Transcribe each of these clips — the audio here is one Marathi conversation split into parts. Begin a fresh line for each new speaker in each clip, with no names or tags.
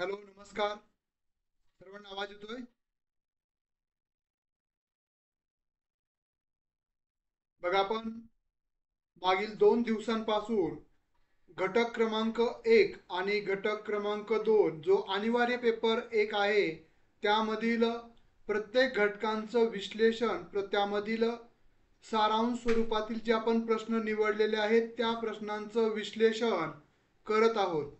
हॅलो, नमस्कार. सर्वांना आवाज येतोय? बघा, आपण मागील 2 दिवसांपासून घटक क्रमांक 1 आणि घटक क्रमांक 2 जो अनिवार्य पेपर 1 आहे, त्यामधील प्रत्येक घटकांचं विश्लेषण, त्यामधील सारांश स्वरूपातील जे आपण प्रश्न निवडलेले आहेत त्या प्रश्नांचं विश्लेषण करत आहोत.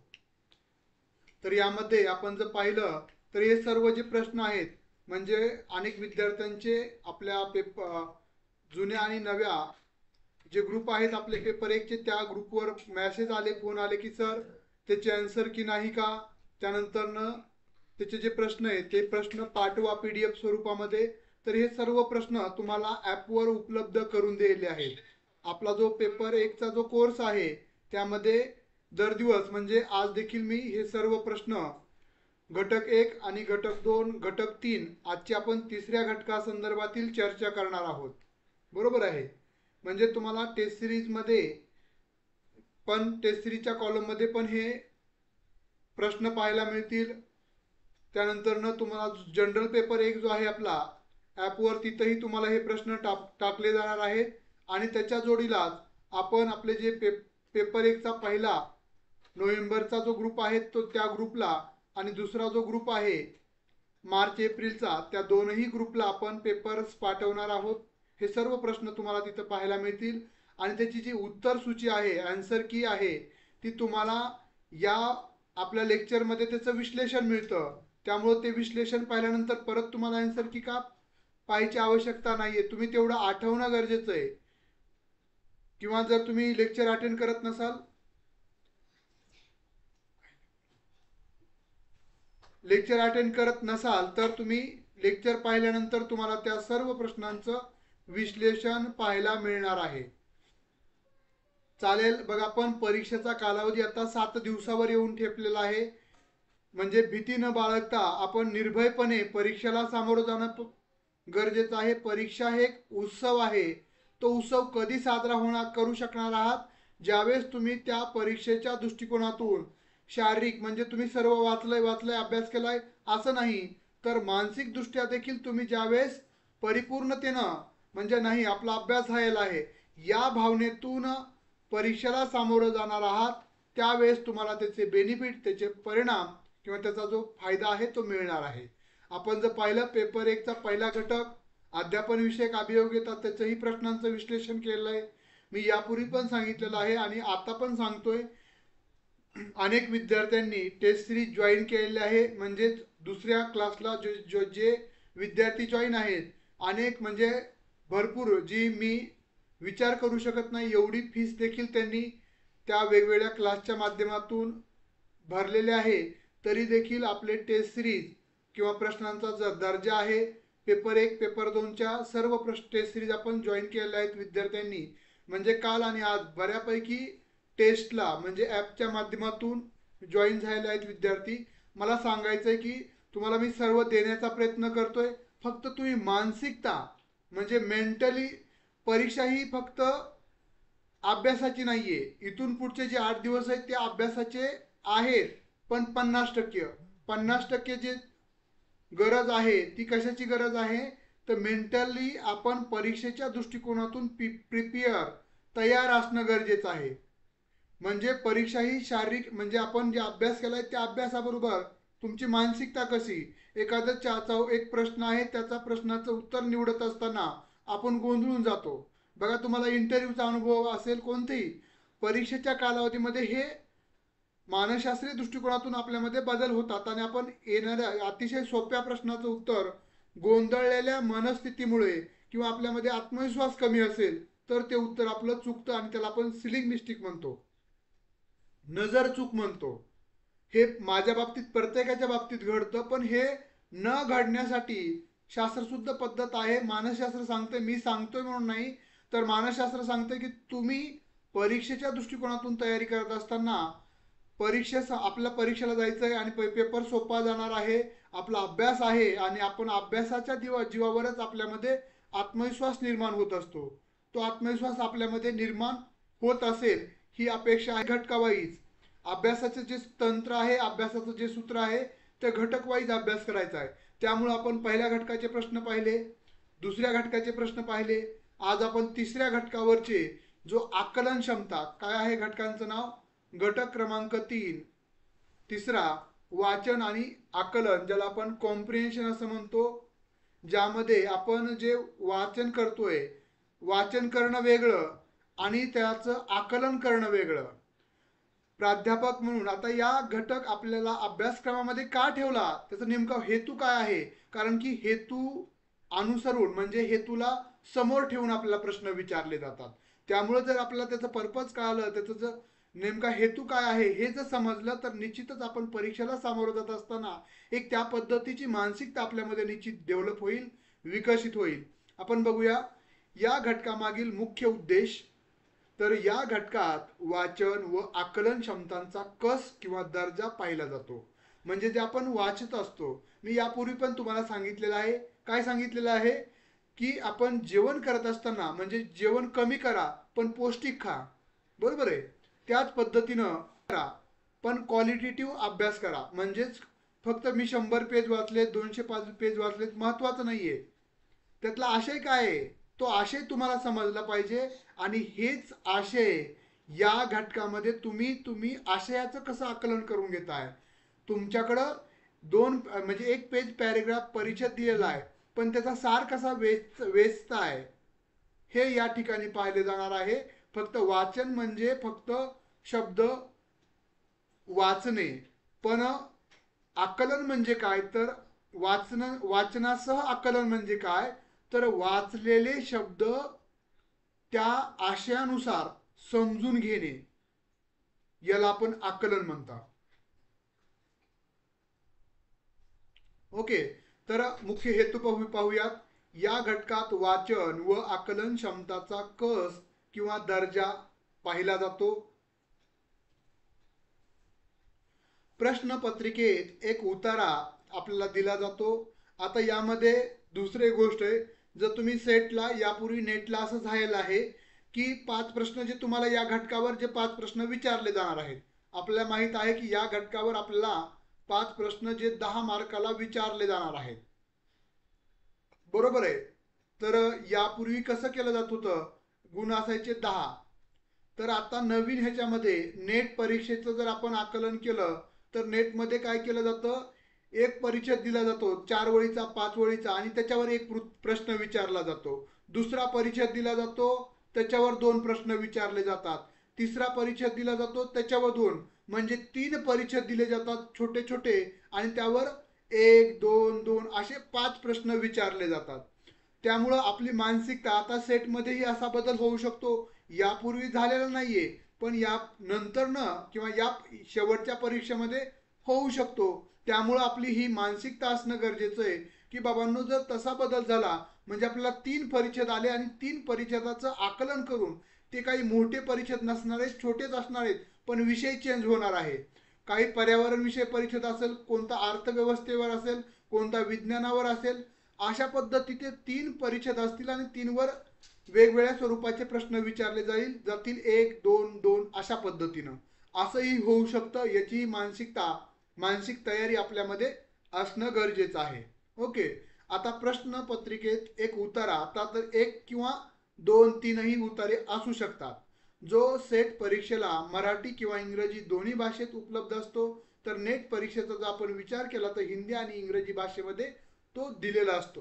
तर यामध्ये आपण जर पाहिलं तर हे सर्व जे प्रश्न आहेत, म्हणजे अनेक विद्यार्थ्यांचे आपल्या जुन्या आणि नव्या जे ग्रुप आहेत आपले पेपर एकचे, त्या ग्रुपवर मेसेज आले, फोन आले की सर त्याचे आन्सर की नाही का, त्यानंतर त्याचे जे प्रश्न आहेत ते प्रश्न पाठवा PDF स्वरूपामध्ये. तर हे सर्व प्रश्न तुम्हाला ॲपवर उपलब्ध करून दिलेले आहेत. आपला जो पेपर एकचा जो कोर्स आहे त्यामध्ये दर दिवस म्हणजे आज देखील मी हे सर्व प्रश्न घटक 1 आणि घटक 2, घटक 3 आजची आपण तिसऱ्या घटकासंदर्भातील चर्चा करणार आहोत. बरोबर आहे. म्हणजे तुम्हाला टेस्ट सिरीजमध्ये पण टेस्ट सिरीजच्या कॉलममध्ये पण हे प्रश्न पाहायला मिळतील. त्यानंतर तुम्हाला जनरल पेपर 1 जो आहे आपला ॲपवर, तिथंही तुम्हाला हे प्रश्न टाकले जाणार आहेत. आणि त्याच्या जोडीलाच आपण आपले जे पेपर 1चा पहिला नोव्हेंबरचा जो ग्रुप आहे तो त्या ग्रुपला, आणि दुसरा जो ग्रुप आहे मार्च एप्रिलचा, त्या दोनही ग्रुपला आपण पेपर्स पाठवणार आहोत. हे सर्व प्रश्न तुम्हाला तिथं पाहायला मिळतील. आणि त्याची जी उत्तर सूची आहे, आन्सर की आहे, ती तुम्हाला या आपल्या लेक्चरमध्ये त्याचं विश्लेषण मिळतं. त्यामुळं ते विश्लेषण पाहिल्यानंतर परत तुम्हाला आन्सर की का पाहायची आवश्यकता नाहीये, तुम्ही तेवढं आठवणं गरजेचं आहे. किंवा जर तुम्ही लेक्चर अटेंड करत नसाल, तर तुम्ही लेक्चर पाहिल्यानंतर तुम्हाला त्या सर्व प्रश्नांचं विश्लेषण पाहायला मिळणार आहे. चालेल. बघा, आपण परीक्षेचा कालावधी आता 7 दिवसावर येऊन ठेपलेला आहे. म्हणजे भीती न बाळगता आपण निर्भयपणे परीक्षेला सामोरं जाणं गरजेचं आहे. परीक्षा हे एक उत्सव आहे. तो उत्सव कधी साजरा करू शकणार आहात, ज्यावेळेस तुम्ही त्या परीक्षेच्या दृष्टिकोनातून शारीरिक, म्हणजे तुम्ही सर्व वाचलंय अभ्यास केलाय असं नाही, तर मानसिकदृष्ट्या देखील तुम्ही ज्यावेळेस परिपूर्णतेनं, म्हणजे नाही आपला अभ्यास व्हायला आहे या भावनेतून परीक्षेला सामोरं जाणार आहात, त्यावेळेस तुम्हाला त्याचे बेनिफिट, त्याचे परिणाम किंवा त्याचा जो फायदा आहे तो मिळणार आहे. आपण जर पाहिलं पेपर 1चा पहिला घटक अध्यापन विषयक अभियोग येतात, त्याचंही प्रश्नांचं विश्लेषण केलं आहे. मी यापूर्वी पण सांगितलेलं आहे आणि आता पण सांगतोय. अनेक विद्यार्थ्यांनी टेस्ट सिरीज जॉईन केलेले आहे, म्हणजे दुसऱ्या क्लासला जे विद्यार्थी जॉईन आहेत, अनेक म्हणजे भरपूर, जी मी विचार करू शकत नाही एवढी फीस देखील त्यांनी त्या वेगवेगळ्या क्लासच्या माध्यमातून भरलेले आहे. तरी देखील आपले टेस्ट सिरीज किंवा प्रश्नांचा दर्जा आहे, पेपर 1 पेपर 2च्या सर्व टेस्ट सिरीज आपण जॉईन केलेल्या आहेत विद्यार्थ्यांनी. म्हणजे काल आणि आज बऱ्यापैकी टेस्टला म्हणजे ॲपच्या माध्यमातून जॉईन झालेले आहेत विद्यार्थी. मला सांगायचं आहे की तुम्हाला मी सर्व देण्याचा प्रयत्न करतोय, फक्त तुम्ही मानसिकता, म्हणजे मेंटली, परीक्षा ही फक्त अभ्यासाची नाहीये. इथून पुढचे जे 8 दिवस आहेत ते अभ्यासाचे आहेत, पण 50% जे गरज आहे ती कशाची गरज आहे, तर मेंटली आपण परीक्षेच्या दृष्टिकोनातून तयार असणं गरजेचं आहे. म्हणजे परीक्षा ही शारीरिक, म्हणजे आपण जे अभ्यास केलाय त्या अभ्यासाबरोबर तुमची मानसिकता कशी. एखादा एक प्रश्न आहे, त्याचा प्रश्नाचं उत्तर निवडत असताना आपण गोंधळून जातो. बघा, तुम्हाला इंटरव्ह्यूचा अनुभव असेल कोणतेही, परीक्षेच्या कालावधीमध्ये हे मानसशास्त्रीय दृष्टिकोनातून आपल्यामध्ये बदल होतात आणि आपण येणाऱ्या अतिशय सोप्या प्रश्नाचं उत्तर गोंधळलेल्या मनस्थितीमुळे किंवा आपल्यामध्ये आत्मविश्वास कमी असेल तर ते उत्तर आपलं चुकतं आणि त्याला आपण सिलिंग मिस्टेक म्हणतो, नजर चूक म्हणतो. हे माझ्या बाबतीत, प्रत्येकाच्या बाबतीत घडतं, पण हे न घडण्यासाठी शास्त्रशुद्ध पद्धत आहे. मानसशास्त्र सांगते, मी सांगतोय म्हणून नाही, तर मानसशास्त्र सांगते की तुम्ही परीक्षेच्या दृष्टिकोनातून तयारी करत असताना आपल्या परीक्षेला जायचं आहे आणि पेपर सोपा जाणार आहे, आपला अभ्यास आहे आणि आपण अभ्यासाच्या जीवावरच आपल्यामध्ये आत्मविश्वास निर्माण होत असतो. तो आत्मविश्वास आपल्यामध्ये निर्माण होत असेल ही अपेक्षा आहे घटकावाईज. अभ्यासाचे जे तंत्र आहे, अभ्यासाचं जे सूत्र आहे, ते घटक वाईज अभ्यास करायचा आहे. त्यामुळे आपण पहिल्या घटकाचे प्रश्न पाहिले, दुसऱ्या घटकाचे प्रश्न पाहिले. आज आपण तिसऱ्या घटकावरचे जो आकलन क्षमता काय आहे, घटकांचं नाव घटक क्रमांक 3, तिसरा वाचन आणि आकलन, ज्याला आपण कॉम्प्रिहेन्शन असं म्हणतो, ज्यामध्ये आपण जे वाचन करतोय, वाचन करणं वेगळं आणि त्याचं आकलन करणं वेगळं. प्राध्यापक म्हणून आता या घटक आपल्याला अभ्यासक्रमामध्ये का ठेवला, त्याचा नेमका हेतू काय आहे? कारण की हेतू अनुसरून म्हणजे हेतूला समोर ठेवून आपल्याला प्रश्न विचारले जातात. त्यामुळे जर आपल्याला त्याचं पर्पज कळालं, त्याचं जर नेमका हेतू काय आहे हे जर समजलं, तर निश्चितच आपण परीक्षेला सामोरं जात असताना एक त्या पद्धतीची मानसिकता आपल्यामध्ये निश्चित डेव्हलप होईल, विकसित होईल. आपण बघूया या घटकामागील मुख्य उद्देश. तर या घटकात वाचन व आकलन क्षमतांचा कस किंवा दर्जा पाहिला जातो. म्हणजे जे आपण वाचत असतो, मी यापूर्वी पण तुम्हाला सांगितलेलं आहे, काय सांगितलेलं आहे की आपण जेवण करत असताना म्हणजे जेवण कमी करा पण पौष्टिक खा, बरोबर आहे. त्याच पद्धतीनं करा पण क्वालिटेटिव्ह अभ्यास करा. म्हणजेच फक्त मी 100 पेज वाचले, 205 पेज वाचलेत महत्वाचं नाहीये, त्यातला आशय काय आहे तो आशय तुम्हाला समजला पाहिजे. आणि हेच आशय या घटकामध्ये तुम्ही आशयाचं कसं आकलन करून घेताय. तुमच्याकडं दोन म्हणजे एक पेज पॅरेग्राफ परिच्छेद दिलेला आहे, पण त्याचा सार कसा वेचताय हे या ठिकाणी पाहिले जाणार आहे. फक्त वाचन म्हणजे फक्त शब्द वाचणे, पण आकलन म्हणजे काय, तर वाचनासह आकलन म्हणजे काय, तर वाचलेले शब्द त्या आशयानुसार समजून घेणे, याला आपण आकलन म्हणतात. ओके, तर मुख्य हेतू पाहूयात. या घटकात वाचन व आकलन क्षमताचा कस किंवा दर्जा पाहिला जातो. प्रश्नपत्रिकेत एक उतारा आपल्याला दिला जातो. आता यामध्ये दुसरी गोष्ट आहे, जर तुम्ही सेटला यापूर्वी नेटला असं झालेलं आहे की 5 प्रश्न जे तुम्हाला या घटकावर जे 5 प्रश्न विचारले जाणार आहेत, आपल्याला माहित आहे की या घटकावर आपल्याला 5 प्रश्न जे 10 मार्काला विचारले जाणार आहेत, बरोबर आहे. तर यापूर्वी कसं केलं जात होतं, गुण असायचे 10. तर आता नवीन ह्याच्यामध्ये नेट परीक्षेचं जर आपण आकलन केलं, तर नेटमध्ये काय केलं जातं, एक परिच्छेद दिला जातो 4 वळीचा 5 वळीचा आणि त्याच्यावर एक प्रश्न विचारला जातो. दुसरा परिच्छेद दिला जातो, त्याच्यावर 2 प्रश्न विचारले जातात. तिसरा परिच्छेद दिला जातो, त्याच्यावर 2, म्हणजे 3 परिच्छेद दिले जातात छोटे छोटे, आणि त्यावर 1 2 2 असे 5 प्रश्न विचारले जातात. त्यामुळं आपली मानसिकता आता सेटमध्येही असा बदल होऊ शकतो, यापूर्वी झालेला नाहीये पण या नंतरनं किंवा या शेवटच्या परीक्षेमध्ये होऊ शकतो. त्यामुळं आपली ही मानसिकता असणं गरजेचं आहे की बाबांनो, जर तसा बदल झाला म्हणजे आपल्याला 3 परिच्छेद आले आणि 3 परिच्छेदाचं आकलन करून, ते काही मोठे परिच्छेद नसणार आहेत, छोटेच असणार आहेत, पण विषय चेंज होणार आहे. काही पर्यावरण विषय परिच्छेद असेल, कोणता अर्थव्यवस्थेवर असेल, कोणता विज्ञानावर असेल, अशा पद्धतीचे 3 परिच्छेद असतील आणि 3 वर वेगवेगळ्या स्वरूपाचे प्रश्न विचारले जातील 1 2 2 अशा पद्धतीनं. असंही होऊ शकतं, याची मानसिक तयारी आपल्यामध्ये असणं गरजेचं आहे. ओके, आता प्रश्नपत्रिकेत एक उतारा, आता तर 1 किंवा 2 3ही उतारे असू शकतात. जो सेट परीक्षेला मराठी किंवा इंग्रजी दोन्ही भाषेत उपलब्ध असतो. तर नेट परीक्षेचा जर आपण विचार केला तर हिंदी आणि इंग्रजी भाषेमध्ये तो दिलेला असतो.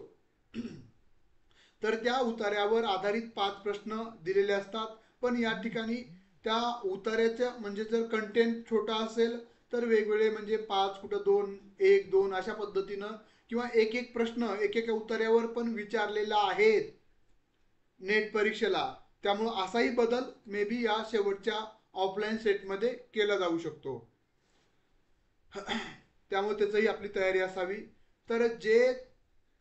तर त्या उतार्यावर आधारित 5 प्रश्न दिलेले असतात. पण या ठिकाणी त्या उतार्याचं म्हणजे जर कंटेंट छोटा असेल तर वेगवेगळे म्हणजे 5 कुठं 2 1 2 अशा पद्धतीनं किंवा एक एक प्रश्न एकेका उतार्यावर पण विचारलेला आहेत नेट परीक्षेला. त्यामुळे असाही बदल मे बी या शेवटच्या ऑफलाईन सेटमध्ये केला जाऊ शकतो. त्यामुळे त्याचंही आपली तयारी असावी. तर जे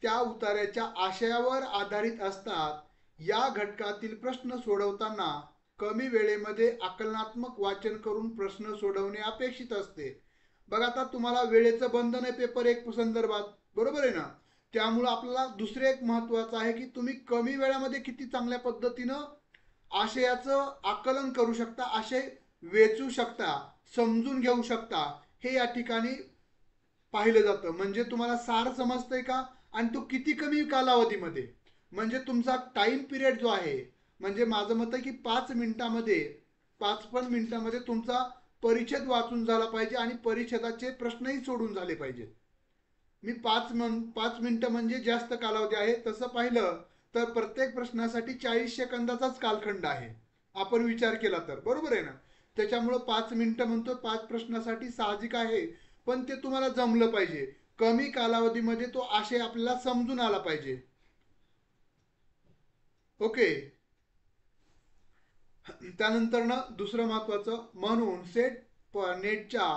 त्या उतार्याच्या आशयावर आधारित असतात, या घटकातील प्रश्न सोडवताना कमी वेळेमध्ये आकलनात्मक वाचन करून प्रश्न सोडवणे अपेक्षित असते. बघा, आता तुम्हाला वेळेचं बंधन आहे पेपर 1 संदर्भात, बरोबर आहे ना. त्यामुळे आपल्याला दुसरे एक महत्वाचं आहे की तुम्ही कमी वेळामध्ये किती चांगल्या पद्धतीनं आशयाचं आकलन करू शकता, आशय वेचू शकता, समजून घेऊ शकता हे या ठिकाणी पाहिलं जातं. म्हणजे तुम्हाला सार समजतंय का आणि तो किती कमी कालावधीमध्ये. म्हणजे तुमचा टाइम पिरियड जो आहे, म्हणजे माझं मत आहे की 5 मिनिटामध्ये 5 मिनिटामध्ये तुमचा परिच्छेद वाचून झाला पाहिजे आणि परिच्छेदाचे प्रश्नही सोडून झाले पाहिजेत. मी 5 मिनिटं म्हणजे जास्त कालावधी आहे. तसं पाहिलं तर प्रत्येक प्रश्नासाठी 40 सेकंदाचाच कालखंड आहे, आपण विचार केला तर. बरोबर आहे ना? त्याच्यामुळं 5 मिनिटं म्हणतो 5 प्रश्नासाठी साहजिक आहे. पण ते तुम्हाला जमलं पाहिजे. कमी कालावधीमध्ये तो आशय आपल्याला समजून आला पाहिजे. ओके. त्यानंतर ना दुसरं महत्वाचं, म्हणून नेटच्या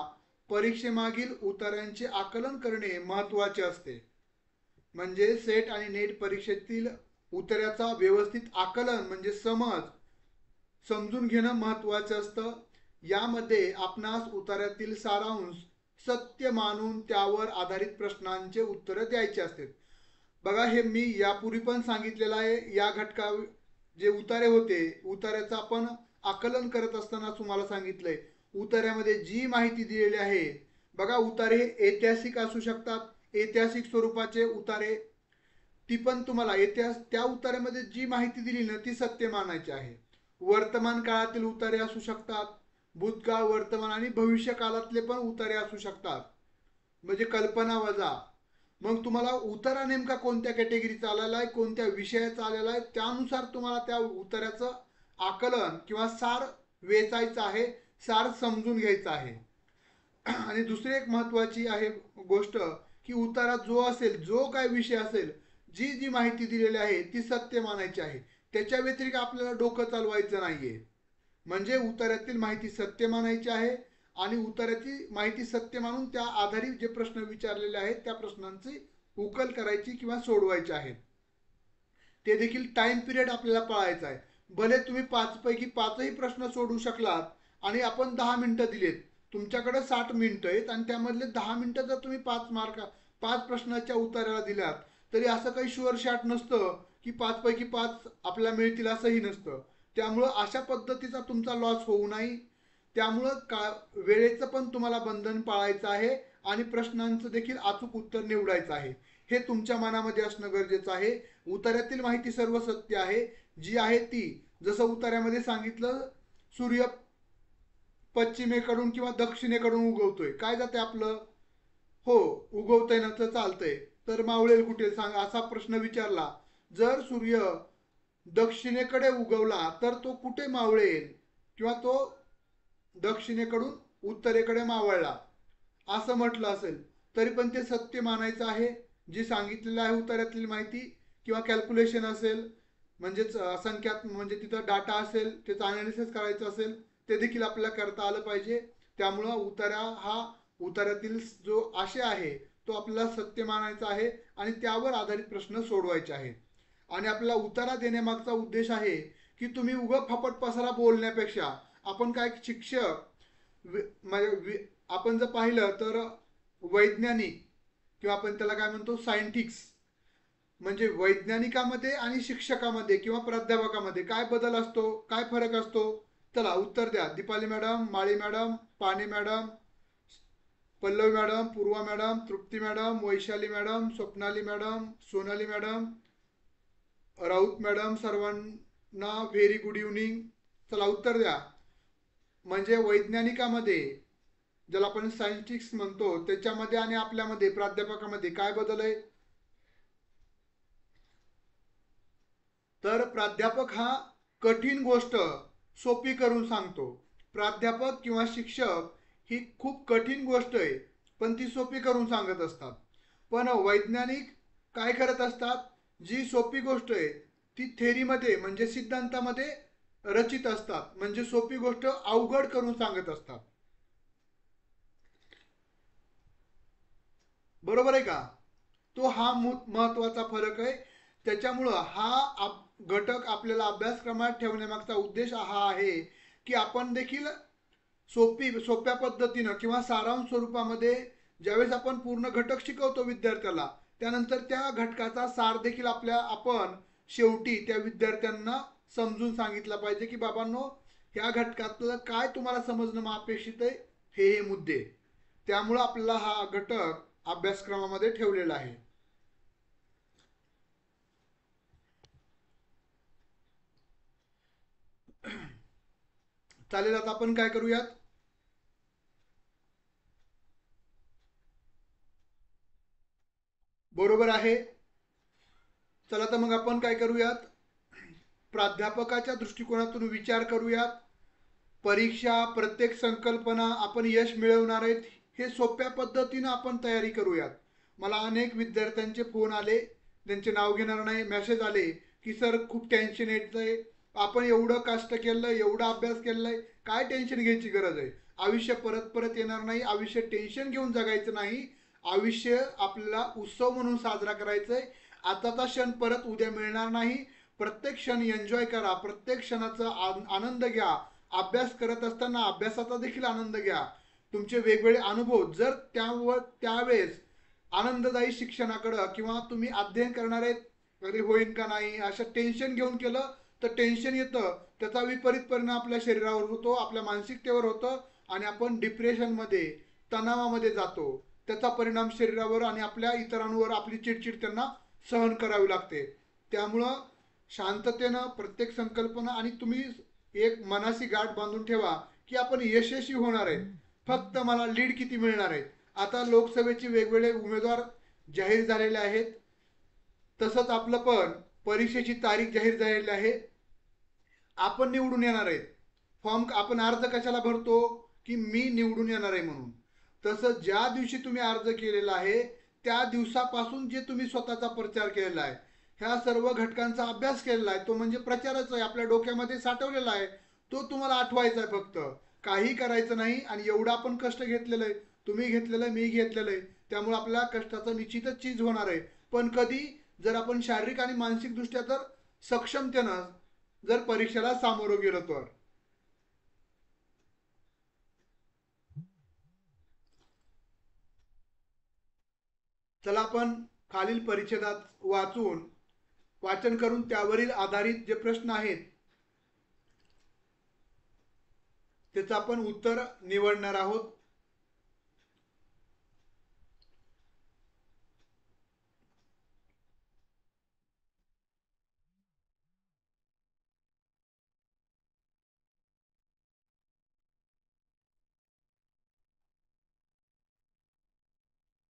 परीक्षेमागील उतार्यांचे आकलन करणे महत्वाचे असते. म्हणजे सेट आणि नेट परीक्षेतील उतऱ्याचा व्यवस्थित आकलन म्हणजे समजून घेणं महत्वाचं असतं. यामध्ये आपणास उतार्यातील सारांश सत्य मानून त्यावर आधारित प्रश्नांचे उत्तर द्यायचे असते. बघा, हे मी यापूर्वी पण सांगितलेलं आहे. या घटका जे उतारे होते, उतार्याचं आपण आकलन करत असताना तुम्हाला सांगितलंय, उतार्यामध्ये जी माहिती दिलेली आहे, बघा उतारे हे ऐतिहासिक असू शकतात. ऐतिहासिक स्वरूपाचे उतारे, ती पण तुम्हाला त्या उतार्यामध्ये जी माहिती दिली ना ती सत्य मानायची आहे. वर्तमान काळातील उतारे असू शकतात, भूतकाळ, वर्तमान आणि भविष्य काळातले पण उतारे असू शकतात. म्हणजे कल्पना वजा. मग तुम्हाला उतारा नेमका कोणत्या कॅटेगरीचा आलेला आहे, कोणत्या विषयाचा आलेला आहे, त्यानुसार तुम्हाला त्या उतार्याचं आकलन किंवा सार वेचायचं आहे, सार समजून घ्यायचं आहे. आणि दुसरी एक महत्वाची आहे गोष्ट की उतारा जो असेल, जो काय विषय असेल, जी जी माहिती दिलेली आहे ती सत्य मानायची आहे. त्याच्या व्यतिरिक्त आपल्याला डोकं चालवायचं नाहीये. म्हणजे उतार्यातील माहिती सत्य मानायची आहे आणि उतार्याची माहिती सत्य मानून त्या आधारित जे प्रश्न विचारलेले आहेत त्या प्रश्नांची उकल करायची किंवा सोडवायची आहेत. ते देखील टाइम पिरियड आपल्याला पाळायचा आहे. भले तुम्ही 5 पैकी 5ही प्रश्न सोडू शकलात आणि आपण 10 मिनिटं दिलेत, तुमच्याकडे 60 मिनिटं आहेत आणि त्यामधले 10 मिनिटं जर तुम्ही 5 प्रश्नाच्या उत्तराला दिल्यात, तरी असं काही शुअर शॉट नसतं की 5 पैकी 5 आपल्याला मिळतील, असंही नसतं. त्यामुळं अशा पद्धतीचा तुमचा लॉस होऊ नये. त्यामुळं वेळेचं पण तुम्हाला बंधन पाळायचं आहे आणि प्रश्नांचं देखील अचूक उत्तर निवडायचं आहे. हे तुमच्या मनामध्ये असणं गरजेचं आहे. उतार्यातील माहिती सर्व सत्य आहे, जी आहे ती. जसं उतार्यामध्ये सांगितलं, सूर्य पश्चिमेकडून किंवा दक्षिणेकडून उगवतोय, काय जाते आपलं? हो, उगवतंय ना तर चालतंय, तर मावळेल कुठे सांग, असा प्रश्न विचारला. जर सूर्य दक्षिणेकडे उगवला तर तो कुठे मावळेल, किंवा तो दक्षिणेकडून उत्तरेकडे मावळला असं म्हटलं असेल, तरी पण ते सत्य मानायचं आहे. जी सांगितलेलं आहे उतार्यातील माहिती किंवा कॅल्क्युलेशन असेल, म्हणजेच संख्यात म्हणजे तिथं डाटा असेल, त्याचं अनालिसिस करायचं असेल, ते देखील आपल्याला करता आलं पाहिजे. त्यामुळं उतार्यातील जो आशय आहे तो आपल्याला सत्य मानायचा आहे आणि त्यावर आधारित प्रश्न सोडवायचे आहेत. आणि आपल्याला उतारा देण्यामागचा उद्देश आहे की तुम्ही उगं फपट पसारा बोलण्यापेक्षा आपण काय शिक्षक, आपण जर पाहिलं तर वैज्ञानिक किंवा आपण त्याला काय म्हणतो सायंटिक्स, म्हणजे वैज्ञानिकामध्ये आणि शिक्षकामध्ये किंवा प्राध्यापकामध्ये काय बदल असतो, काय फरक असतो? चला उत्तर द्या. Deepali madam, Mali madam, Pani madam, Pallavi madam, Purva madam, Trupti madam, Vaishali madam, Swapnali madam, Sonali madam, Raut madam, सर्वांना व्हेरी गुड इव्हनिंग. चला उत्तर द्या. म्हणजे वैज्ञानिकामध्ये, ज्याला आपण सायंटिस्ट म्हणतो, त्याच्यामध्ये आणि आपल्यामध्ये प्राध्यापकामध्ये काय बदल आहे? तर प्राध्यापक हा कठीण गोष्ट सोपी करून सांगतो. प्राध्यापक किंवा शिक्षक ही खूप कठीण गोष्ट आहे पण ती सोपी करून सांगत असतात. पण वैज्ञानिक काय करत असतात, जी सोपी गोष्ट आहे ती थेरीमध्ये म्हणजे सिद्धांतामध्ये रचित असतात, म्हणजे सोपी गोष्ट अवघड करून सांगत असतात. बरोबर आहे का? तो हा महत्वाचा फरक आहे. त्याच्यामुळं हा घटक आपल्याला अभ्यासक्रमात ठेवण्यामागचा उद्देश हा आहे की आपण देखील सोप्या पद्धतीनं किंवा सारांश स्वरूपामध्ये ज्यावेळेस आपण पूर्ण घटक शिकवतो विद्यार्थ्याला, त्यानंतर त्या घटकाचा सार देखील आपण शेवटी त्या विद्यार्थ्यांना समजून सांगितलं पाहिजे की बाबांनो, ह्या घटकातलं काय तुम्हाला समजणं अपेक्षित आहे हे मुद्दे, त्यामुळे आपल्याला हा घटक अभ्यासक्रमामध्ये ठेवलेला आहे. चालेल, आता आपण काय करूयात, बरोबर आहे. चला तर मग आपण काय करूयात, प्राध्यापकाच्या दृष्टिकोनातून विचार करूयात. परीक्षा, प्रत्येक संकल्पना आपण यश मिळवणार आहेत हे सोप्या पद्धतीनं आपण तयारी करूयात. मला अनेक विद्यार्थ्यांचे फोन आले, त्यांचे नाव घेणार नाही, मेसेज आले की सर खूप टेन्शन येतंय, आपण एवढं कष्ट केलं, एवढा अभ्यास केलाय, काय टेन्शन घ्यायची गरज आहे. आयुष्य परत परत येणार नाही, आयुष्य टेन्शन घेऊन जगायचं नाही, आयुष्य आपल्याला उत्सव म्हणून साजरा करायचंय. आताचा क्षण परत उद्या मिळणार नाही. प्रत्येक क्षण एन्जॉय करा, प्रत्येक क्षणाचा आनंद घ्या. अभ्यास करत असताना अभ्यासाचा देखील आनंद घ्या. तुमचे वेगवेगळे अनुभव जर त्यावेळेस आनंददायी शिक्षणाकडं किंवा तुम्ही अध्ययन करणार आहेत कधी होईल का नाही असं टेन्शन घेऊन केलं तर टेन्शन येतं, त्याचा विपरीत परिणाम आपल्या शरीरावर होतो, आपल्या मानसिकतेवर होतं आणि आपण डिप्रेशनमध्ये, तणावामध्ये जातो. त्याचा परिणाम शरीरावर आणि आपल्या इतरांवर आपली चिडचिड त्यांना सहन करावी लागते. त्यामुळं शांततेनं प्रत्येक संकल्पना आणि तुम्ही एक मनाशी गाठ बांधून ठेवा की आपण यशस्वी होणार आहे. फक्त मला लीड किती मिळणार आहे. आता लोकसभेचे वेगवेगळे उमेदवार जाहीर झालेले आहेत, तसंच आपलं पण परीक्षेची तारीख जाहीर झालेली आहे. आपण निवडून येणार आहेत. फॉर्म आपण अर्ज कशाला भरतो की मी निवडून येणार आहे म्हणून. तसं ज्या दिवशी तुम्ही अर्ज केलेला आहे त्या दिवसापासून जे तुम्ही स्वतःचा प्रचार केलेला आहे, ह्या सर्व घटकांचा अभ्यास केलेला आहे, तो म्हणजे प्रचारच आहे, आपल्या डोक्यामध्ये साठवलेला आहे, तो तुम्हाला आठवायचा आहे. फक्त काही करायचं नाही. आणि एवढं आपण कष्ट घेतलेलं आहे, तुम्ही घेतलेलं आहे, मी घेतलेलं आहे, त्यामुळे आपल्या कष्टाचं निश्चितच चीज होणार आहे. पण कधी, जर आपण शारीरिक आणि मानसिकदृष्ट्या जर सक्षमतेनं जर परीक्षेला सामोरं गेलो तर. चला आपण खालील परिच्छेदात वाचन करून त्यावरील आधारित जे प्रश्न आहेत त्याचं आपण उत्तर निवडणार आहोत.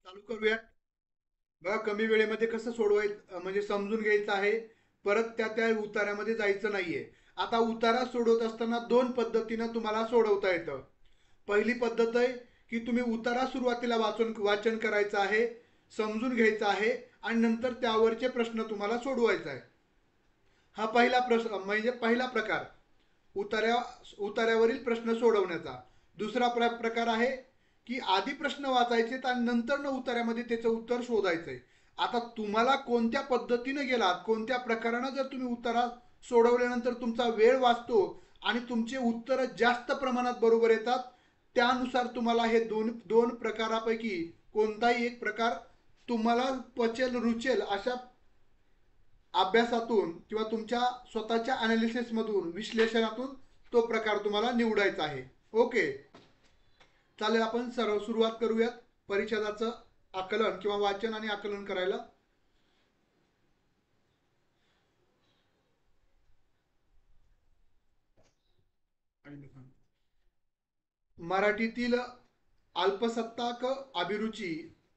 चालू करूया. बघा, कमी वेळेमध्ये कसं सोडवायचं म्हणजे समजून घ्यायचं आहे. परत त्या उतार्यामध्ये जायचं नाहीये. आता उतारा सोडवत असताना दोन पद्धतीनं तुम्हाला सोडवता येतं. पहिली पद्धत आहे की तुम्ही उतारा सुरुवातीला वाचन करायचं आहे, समजून घ्यायचं आहे आणि नंतर त्यावरचे प्रश्न तुम्हाला सोडवायचा आहे. हा पहिला प्रश्न म्हणजे पहिला प्रकार उतार्यावरील प्रश्न सोडवण्याचा. दुसरा प्रकार आहे की आधी प्रश्न वाचायचे आणि नंतर उतार्यामध्ये त्याचं उत्तर शोधायचंय. आता तुम्हाला कोणत्या पद्धतीने गेलात, कोणत्या प्रकारानं जर तुम्ही उतारा सोडवल्यानंतर तुमचा वेळ वाचतो आणि तुमचे उत्तर जास्त प्रमाणात बरोबर येतात, त्यानुसार तुम्हाला हे दोन दोन प्रकारापैकी कोणताही एक प्रकार तुम्हाला पचेल, रुचेल अशा अभ्यासातून किंवा तुमच्या स्वतःच्या अनालिसिसमधून, विश्लेषणातून तो प्रकार तुम्हाला निवडायचा आहे. ओके, चालेल. आपण सुरुवात करूयात परिच्छेदाचं आकलन किंवा वाचन आणि आकलन करायला. मराठीतील अल्पसत्ताक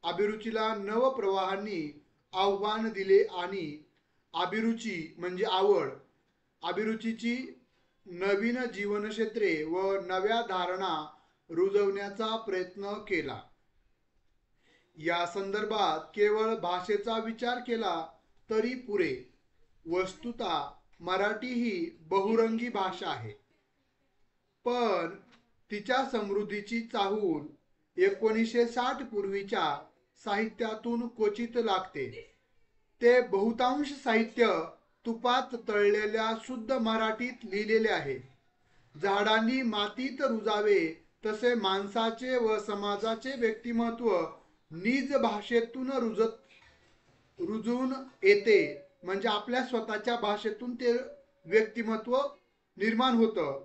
अभिरुचीला नवप्रवाहांनी आव्हान दिले आणि अभिरुची म्हणजे आवड, अभिरुचीची नवीन जीवनक्षेत्रे व नव्या धारणा रुजवण्याचा प्रयत्न केला. या संदर्भात केवळ भाषेचा विचार केला तरी पुरे. वस्तुतः मराठी ही बहुरंगी भाषा आहे, पण तिच्या समृद्धीची चाहूल 1960 पूर्वीच्या साहित्यातून क्वचित लागते. ते बहुतांश साहित्य तुपात तळलेल्या शुद्ध मराठीत लिहिलेले आहे. झाडांनी मातीत रुजावे तसे माणसाचे व समाजाचे व्यक्तिमत्व निज भाषेतून रुजून येते. म्हणजे आपल्या स्वतःच्या भाषेतून ते व्यक्तिमत्व निर्माण होतं.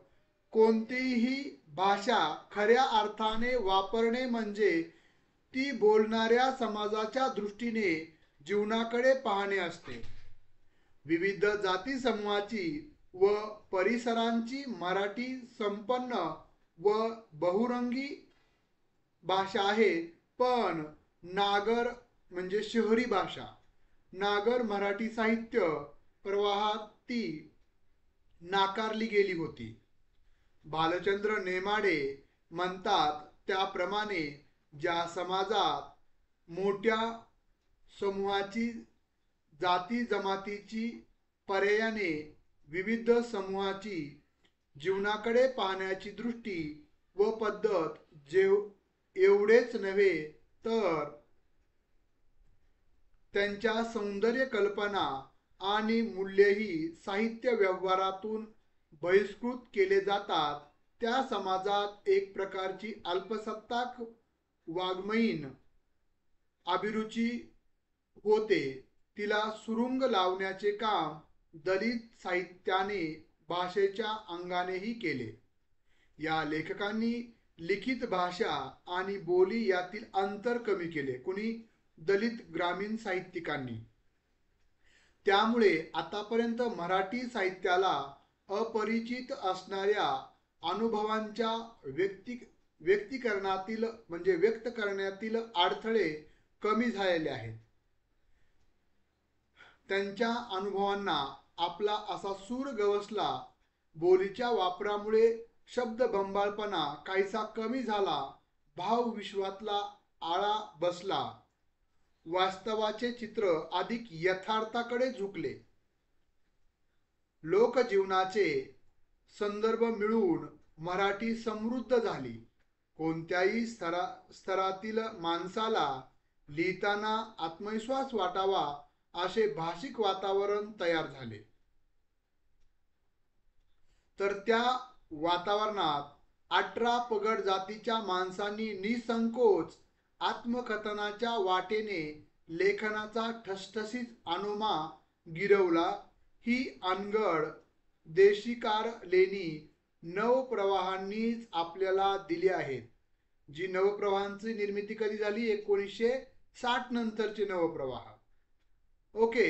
कोणतीही भाषा खऱ्या अर्थाने वापरणे म्हणजे ती बोलणाऱ्या समाजाच्या दृष्टीने जीवनाकडे पाहणे असते. विविध जाती समूहाची व परिसरांची मराठी संपन्न व बहुरंगी भाषा आहे. पण नागर म्हणजे शहरी भाषा, नागर मराठी साहित्य प्रवाहात ती नाकारली गेली होती. भालचंद्र नेमाडे म्हणतात त्याप्रमाणे ज्या समाजात मोठ्या समूहाची जाती जमातीची पर्यायाने विविध समूहाची जीवनाकडे पाहण्याची दृष्टी व पद्धत एवढेच नव्हे तर त्यांच्या सौंदर्य कल्पना आणि मूल्यही साहित्य व्यवहारातून बहिष्कृत केले जातात, त्या समाजात एक प्रकारची अल्पसत्ताक वाङ्मयीन अभिरुची होते. तिला सुरुंग लावण्याचे काम दलित साहित्याने भाषेच्या अंगानेही केले. या लेखकांनी लिखित भाषा आणि बोली यातील अंतर कमी केले. कुणी? दलित ग्रामीण साहित्यिकांनी. त्यामुळे आतापर्यंत मराठी साहित्याला अपरिचित असणाऱ्या अनुभवांच्या व्यक्तीकरणातील म्हणजे व्यक्त करण्यातील अडथळे कमी झालेले आहेत. त्यांच्या अनुभवांना आपला असा सूर गवसला. बोलीच्या वापरामुळे शब्दबंबाळपणा काहीसा कमी झाला. भाव विश्वातला आळा बसला. वास्तवाचे चित्र अधिक यथार्थाकडे झुकले. लोकजीवनाचे संदर्भ मिळून मराठी समृद्ध झाली. कोणत्याही स्तरातील माणसाला लिहिताना आत्मविश्वास वाटावा असे भाषिक वातावरण तयार झाले. तर त्या वातावरणात 18 पगड जातीच्या माणसांनी निसंकोच आत्मकथनाच्या वाटेने लेखनाचा ठसठसीत अनुमा गिरवला. ही अनगढ देशिकार लेणी नवप्रवाहांनीच आपल्याला दिली आहेत. जी नवप्रवाहांची निर्मिती कधी झाली? 1960 नंतरचे नवप्रवाह. ओके,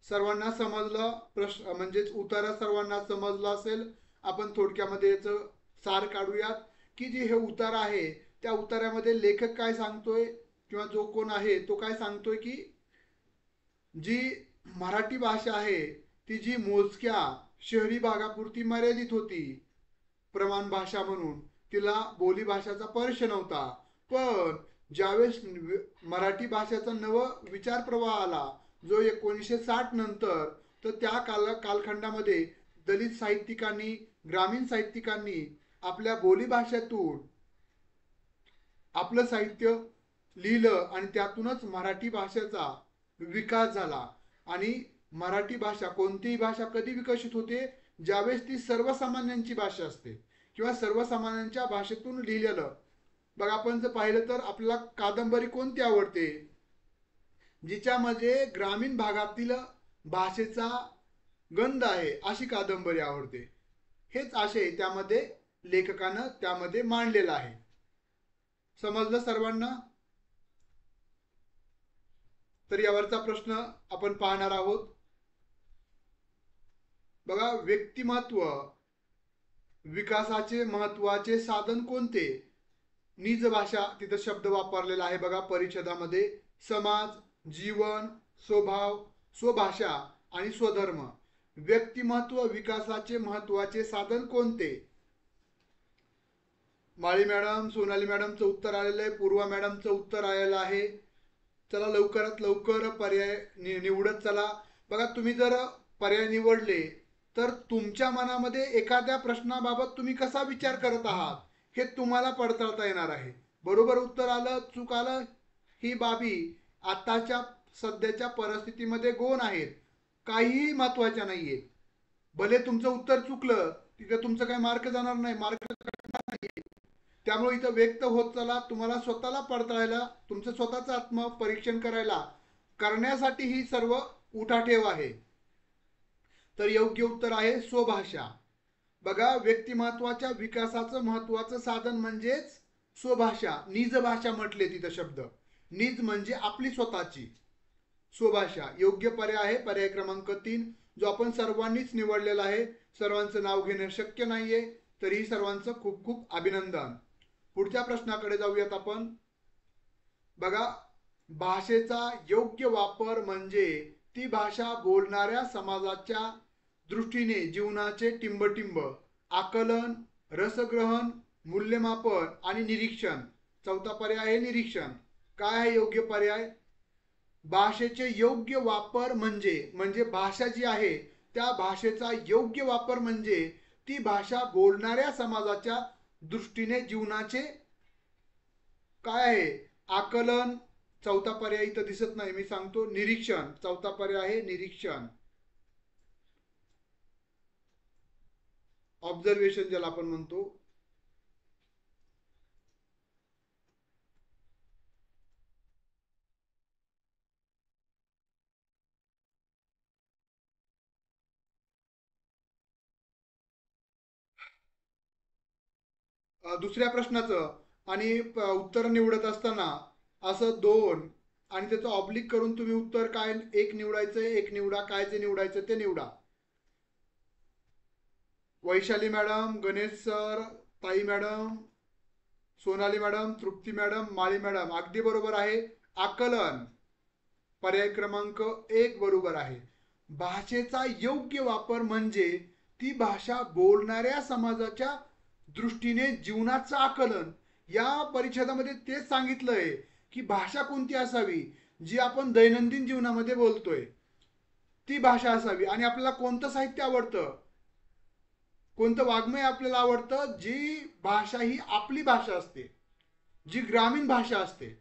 सर्वांना समजलं? प्रश्न म्हणजेच उतारा सर्वांना समजला असेल. आपण थोडक्यामध्ये याचं सार काढूयात की जे हे उतार आहे त्या उतार्यामध्ये लेखक काय सांगतोय किंवा जो कोण आहे तो काय सांगतोय की जी मराठी भाषा आहे ती जी मोजक्या शहरी भागापुरती मर्यादित होती प्रमाण भाषा म्हणून, तिला बोली भाषाचा स्पर्श नव्हता. पण ज्यावेळेस मराठी भाषेचा नव विचार प्रवाह आला जो 1960 नंतर, तर त्या कालखंडामध्ये दलित साहित्यिकांनी ग्रामीण साहित्यिकांनी आपल्या बोली भाषेतून आपलं साहित्य लिहिलं आणि त्यातूनच मराठी भाषेचा विकास झाला. आणि मराठी भाषा कोणतीही भाषा कधी विकसित होते? ज्यावेळेस ती सर्वसामान्यांची भाषा असते किंवा सर्वसामान्यांच्या भाषेतून लिहिलेलं. बघा, आपण जर पाहिलं तर आपल्याला कादंबरी कोणती आवडते? जिच्यामध्ये ग्रामीण भागातील भाषेचा गंध आहे अशी कादंबरी आवडते. हेच आशय त्यामध्ये लेखकानं त्यामध्ये मांडलेला आहे. समजलं सर्वांना? तर यावरचा प्रश्न आपण पाहणार आहोत. बघा, व्यक्तिमत्व विकासाचे महत्वाचे साधन कोणते? निज भाषा तिथं शब्द वापरलेला आहे बघा परिच्छेदामध्ये. समाज, जीवन, स्वभाव, स्वभाषा आणि स्वधर्म. व्यक्तिमत्व विकासाचे महत्वाचे साधन कोणते? माळी मॅडम, सोनाली मॅडमचं उत्तर आलेलं आहे, पूर्वा मॅडमचं उत्तर आलेलं आहे. चला लवकरात लवकर पर्याय निवडत चला. बघा, तुम्ही जर पर्याय निवडले तर तुमच्या मनामध्ये एखाद्या प्रश्नाबाबत तुम्ही कसा विचार करत आहात हे तुम्हाला पडताळता येणार आहे. बरोबर उत्तर आलं, चूक आलं, ही बाबी आताच्या सध्याच्या परिस्थितीमध्ये गौण आहेत, काहीही महत्वाच्या नाहीये. भले तुमचं उत्तर चुकलं तिथे तुमचं काही मार्क जाणार नाही, मार्क कटणार नाही. त्यामुळे इथं व्यक्त होत चला. तुम्हाला स्वतःला पडताळायला, तुमचं स्वतःचं आत्मपरीक्षण करण्यासाठी ही सर्व उठाठेव आहे. तर योग्य उत्तर आहे स्वभाषा. बघा, व्यक्तिमत्वाच्या विकासाचं महत्वाचं साधन म्हणजेच स्वभाषा. निज भाषा म्हटले तिथं शब्द. निज म्हणजे आपली स्वतःची स्वभाषा. योग्य पर्याय आहे पर्याय क्रमांक 3, जो आपण सर्वांनीच निवडलेला आहे. सर्वांचं नाव घेणं शक्य नाहीये, तरीही सर्वांचं खूप खूप अभिनंदन. पुढच्या प्रश्नाकडे जाऊयात आपण. बघा, भाषेचा योग्य वापर म्हणजे ती भाषा बोलणाऱ्या समाजाच्या दृष्टीने जीवनाचे टिंबटिंब, आकलन, रसग्रहण, मूल्यमापन आणि निरीक्षण. चौथा पर्याय आहे निरीक्षण. काय आहे योग्य पर्याय? भाषेचे योग्य वापर म्हणजे भाषा जी आहे त्या भाषेचा योग्य वापर म्हणजे ती भाषा बोलणाऱ्या समाजाच्या दृष्टीने जीवनाचे काय आहे? आकलन. चौथा पर्याय इथं दिसत नाही, मी सांगतो निरीक्षण. चौथा पर्याय आहे निरीक्षण, ऑब्झर्वेशन ज्याला आपण म्हणतो. दुसऱ्या प्रश्नाचं आणि उत्तर निवडत असताना असं 2 आणि त्याचं ऑब्लिक करून तुम्ही उत्तर काय एक निवडायचं, एक निवडा. काय जे निवडायचं ते निवडा. वैशाली मॅडम, गणेश सर, ताई madam, Sonali madam, Trupti madam, Mali madam, अगदी बरोबर आहे. आकलन पर्याय क्रमांक 1 बरोबर आहे. भाषेचा योग्य वापर म्हणजे ती भाषा बोलणाऱ्या समाजाच्या दृष्टीने जीवनाचं आकलन. या परिच्छेदामध्ये तेच सांगितलंय की भाषा कोणती असावी, जी आपण दैनंदिन जीवनामध्ये बोलतोय ती भाषा असावी. आणि आपल्याला कोणतं साहित्य आवडतं, कोणतं वाङ्मय आपल्याला आवडतं, जी भाषा ही आपली भाषा असते, जी ग्रामीण भाषा असते.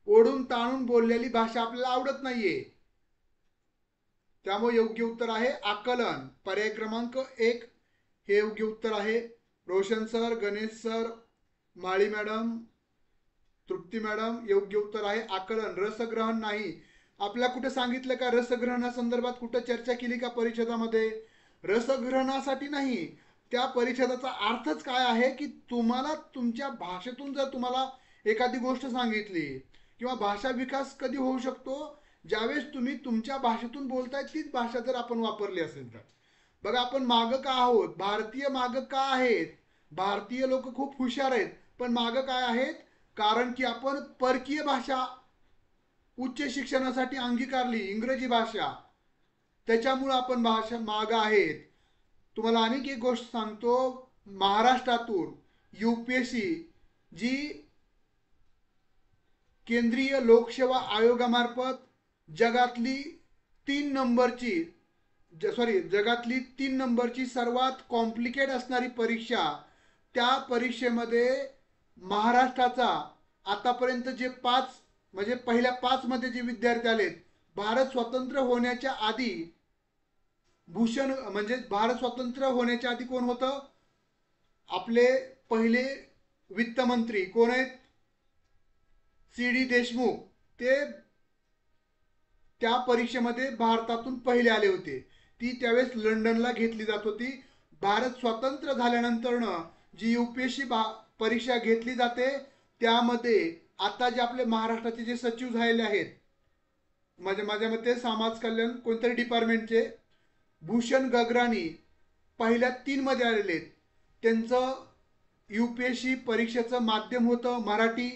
ओढून ताणून बोललेली भाषा आपल्याला आवडत नाहीये. त्यामुळे योग्य उत्तर आहे आकलन. पर्याय क्रमांक 1 हे योग्य उत्तर आहे. रोशन सर, गणेश सर, माळी मॅडम, तृप्ती मॅडम, योग्य उत्तर आहे आकलन. रसग्रहण नाही. आपल्याला कुठे सांगितलं का रसग्रहणासंदर्भात कुठे चर्चा केली का परिच्छेदामध्ये? रसग्रहणासाठी नाही. त्या परिच्छेदाचा अर्थच काय आहे की तुम्हाला तुमच्या भाषेतून जर तुम्हाला एखादी गोष्ट सांगितली किंवा भाषा विकास कधी होऊ शकतो, ज्यावेळेस तुम्ही तुमच्या भाषेतून बोलताय तीच भाषा जर आपण वापरली असेल तर. बघा, आपण मागं का आहोत? भारतीय मागं का आहेत? भारतीय लोक खूप हुशार आहेत, पण मागं काय आहेत? कारण की आपण परकीय भाषा उच्च शिक्षणासाठी अंगीकारली, इंग्रजी भाषा. त्याच्यामुळे आपण भाषा मागं आहेत. तुम्हाला आणखी एक गोष्ट सांगतो. महाराष्ट्रातून यूपीएससी जी केंद्रीय लोकसेवा आयोगामार्फत जगातली 3 नंबरची सर्वात कॉम्प्लिकेट असणारी परीक्षा, त्या परीक्षेमध्ये महाराष्ट्राचा आतापर्यंत जे 5 म्हणजे पहिल्या 5 मध्ये जे विद्यार्थी आलेत, भारत स्वतंत्र होण्याच्या आधी भूषण म्हणजे भारत स्वतंत्र होण्याच्या आधी कोण होतं? आपले पहिले वित्तमंत्री कोण आहेत? सी.डी. देशमुख. ते त्या परीक्षेमध्ये भारतातून पहिले आले होते. ती त्यावेळेस लंडनला घेतली जात होती. भारत स्वतंत्र झाल्यानंतरनं जी यूपीएससी परीक्षा घेतली जाते, त्यामध्ये आता जे आपले महाराष्ट्राचे जे सचिव झालेले आहेत, माझ्या मते समाज कल्याण कोणतरी डिपार्टमेंटचे भूषण गगराणी पहिल्या 3 मध्ये आलेले आहेत. त्यांचं यूपीएससी परीक्षेचं माध्यम होतं मराठी.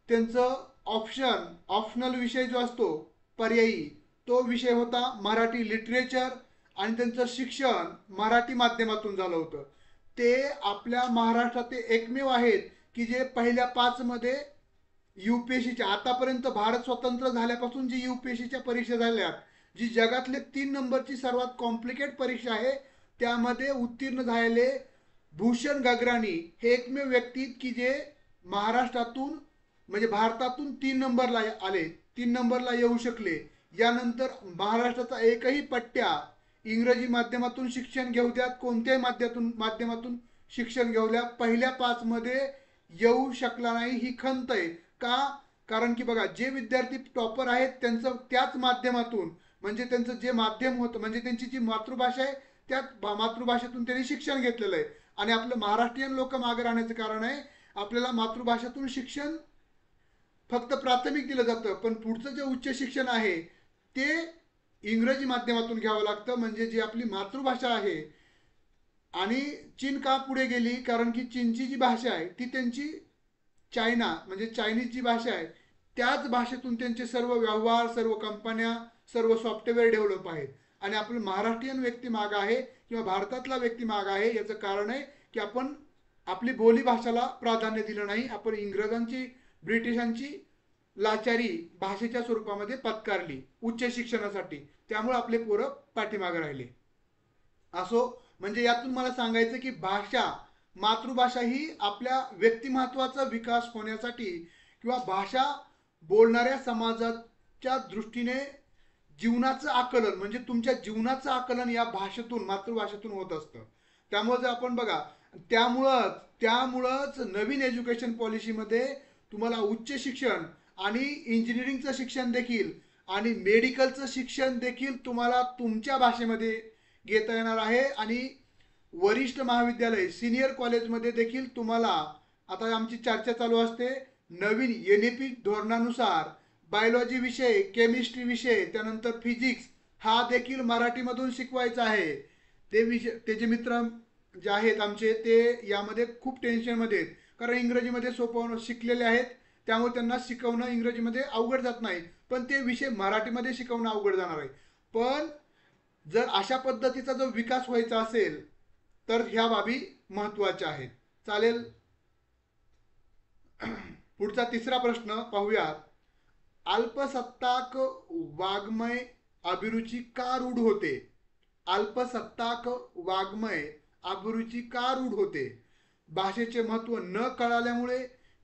त्यांचं ऑप्शनल विषय जो असतो पर्यायी, तो विषय होता मराठी लिटरेचर. आणि त्यांचं शिक्षण मराठी माध्यमातून झालं होतं. ते आपल्या महाराष्ट्रात एकमेव आहेत की जे पहिल्या 5 मध्ये यूपीएससीच्या आतापर्यंत भारत स्वतंत्र झाल्यापासून जी यूपीएससीच्या परीक्षा झाल्या, जी जगातले 3 नंबरची सर्वात कॉम्प्लिकेट परीक्षा आहे, त्यामध्ये उत्तीर्ण झालेले भूषण गगराणी हे एकमेव व्यक्ती की जे महाराष्ट्रातून म्हणजे भारतातून 3 नंबरला आले, 3 नंबरला येऊ शकले. यानंतर महाराष्ट्राचा एकही पट्ट्या इंग्रजी माध्यमातून शिक्षण घेऊ द्यात, कोणत्याही माध्यमातून शिक्षण घेऊ द्या, पहिल्या 5 मध्ये येऊ शकला नाही. ही खंत आहे का? कारण की बघा, जे विद्यार्थी टॉपर आहेत त्यांचं त्याच माध्यमातून म्हणजे त्यांचं जे माध्यम होतं म्हणजे त्यांची जी मातृभाषा आहे त्याच मातृभाषेतून त्यांनी शिक्षण घेतलेलं आहे. आणि आपलं महाराष्ट्रीयन लोक मागे राहण्याचं कारण आहे, आपल्याला मातृभाषेतून शिक्षण फक्त प्राथमिक दिलं जातं, पण पुढचं जे उच्च शिक्षण आहे ते इंग्रजी माध्यमातून घ्यावं लागतं, म्हणजे जी आपली मातृभाषा आहे. आणि चीन का पुढे गेली, कारण की चीनची जी भाषा आहे ती त्यांची चायना म्हणजे चायनीज जी भाषा आहे त्याच भाषेतून त्यांचे सर्व व्यवहार, सर्व कंपन्या, सर्व सॉफ्टवेअर डेव्हलप आहेत. आणि आपलं महाराष्ट्रीयन व्यक्ती माग आहे किंवा भारतातला व्यक्ती माग आहे, याचं कारण आहे की आपण आपली बोली भाषाला प्राधान्य दिलं नाही. आपण इंग्रजांची, ब्रिटिशांची लाचारी भाषेच्या स्वरूपामध्ये पत्कारली उच्च शिक्षणासाठी, त्यामुळे आपले पोरं पाठीमागे राहिले. असो, म्हणजे यातून मला सांगायचं की भाषा, मातृभाषा ही आपल्या व्यक्तिमत्वाचा विकास होण्यासाठी किंवा भाषा बोलणाऱ्या समाजाच्या दृष्टीने जीवनाचं आकलन, म्हणजे तुमच्या जीवनाचं आकलन या भाषेतून, मातृभाषेतून होत असतं. त्यामुळे जर आपण बघा, त्यामुळंच नवीन एज्युकेशन पॉलिसीमध्ये तुम्हाला उच्च शिक्षण आणि इंजिनिअरिंगचं शिक्षण देखील आणि मेडिकलचं शिक्षण देखील तुम्हाला तुमच्या भाषेमध्ये घेता येणार आहे. आणि वरिष्ठ महाविद्यालय, सिनियर कॉलेजमध्ये देखील तुम्हाला, आता आमची चर्चा चालू असते, नवीन NEP धोरणानुसार बायोलॉजी विषय, केमिस्ट्री विषय, त्यानंतर फिजिक्स हा देखील मराठीमधून शिकवायचा आहे. ते विषय, त्याचे मित्र जे आहेत आमचे ते यामध्ये खूप टेन्शनमध्ये आहेत, कारण इंग्रजीमध्ये सोपवणं शिकलेले आहेत, त्यामुळे त्यांना शिकवणं इंग्रजीमध्ये अवघड जात नाही, पण ते विषय मराठीमध्ये शिकवणं अवघड जाणार आहे. पण जर अशा पद्धतीचा जो विकास व्हायचा असेल तर ह्या बाबी महत्वाच्या आहेत. चालेल, पुढचा तिसरा प्रश्न पाहूयात. अल्पसत्ताक वाङ्मय अभिरुची का रूढ होते? अल्पसत्ताक वाङ्मय अभिरुची का रूढ होते? भाषेचे महत्व न कळाल्यामुळे,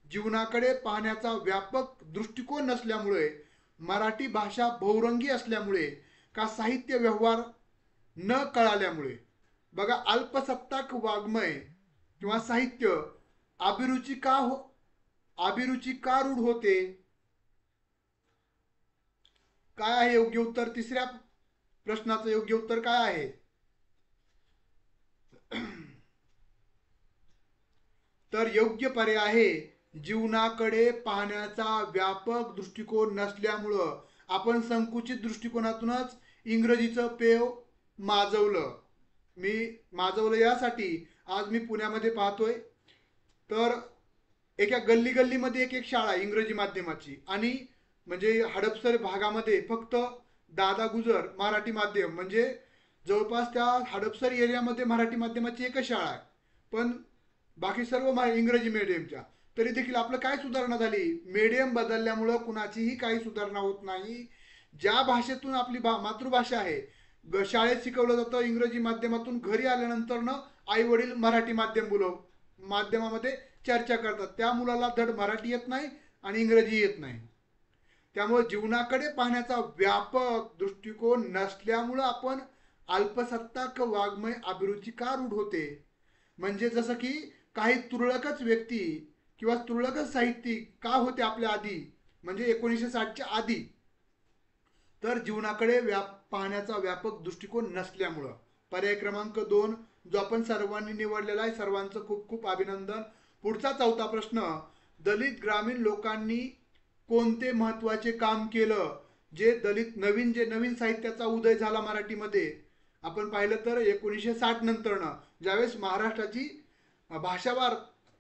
जीवनाकडे पाहण्याचा व्यापक दृष्टिकोन नसल्यामुळे, मराठी भाषा बहुरंगी असल्यामुळे, का साहित्य व्यवहार न कळाल्यामुळे? बघा, अल्पसत्ताक वाङ्मय किंवा साहित्य अभिरुची का रूढ होते? काय आहे योग्य उत्तर? तिसऱ्या प्रश्नाचं योग्य उत्तर काय आहे? तर योग्य पर्याय आहे, जीवनाकडे पाहण्याचा व्यापक दृष्टिकोन नसल्यामुळं. आपण संकुचित दृष्टिकोनातूनच इंग्रजीचं पेव माजवलं. मी माजवलं यासाठी आज मी पुण्यामध्ये पाहतोय, तर एका गल्ली गल्लीमध्ये एक एक शाळा इंग्रजी माध्यमाची, आणि म्हणजे हडपसर भागामध्ये फक्त दादा गुजर मराठी माध्यम, म्हणजे जवळपास त्या हडपसर एरियामध्ये मराठी माध्यमाची एकच शाळा आहे, पण बाकी सर्व इंग्रजी मीडियमच्या. तरी देखील आपलं काय सुधारणा झाली? मीडियम बदलल्यामुळं कुणाचीही काही सुधारणा होत नाही. ज्या भाषेतून आपली मातृभाषा आहे, शाळेत शिकवलं जातं इंग्रजी माध्यमातून, घरी आल्यानंतर आई वडील मराठी माध्यमामध्ये चर्चा करतात, त्या मुलाला धड मराठी येत नाही आणि इंग्रजी येत नाही. त्यामुळे जीवनाकडे पाहण्याचा व्यापक दृष्टिकोन नसल्यामुळं आपण अल्पसत्ताक वाङ्मय अभिरुची का रूढ होते? म्हणजे जसं की काही तुरळकच व्यक्ती किंवा तुरळकच साहित्यिक का होते आपल्या आधी, म्हणजे 1960च्या आधी, तर जीवनाकडे पाहण्याचा व्यापक दृष्टिकोन नसल्यामुळं. पर्याय क्रमांक 2 जो आपण सर्वांनी निवडलेला आहे, सर्वांचं खूप खूप अभिनंदन. पुढचा चौथा प्रश्न, दलित ग्रामीण लोकांनी कोणते महत्वाचे काम केलं? जे नवीन साहित्याचा उदय झाला मराठीमध्ये, आपण पाहिलं तर 1960 नंतरनं, ज्यावेळेस महाराष्ट्राची भाषावार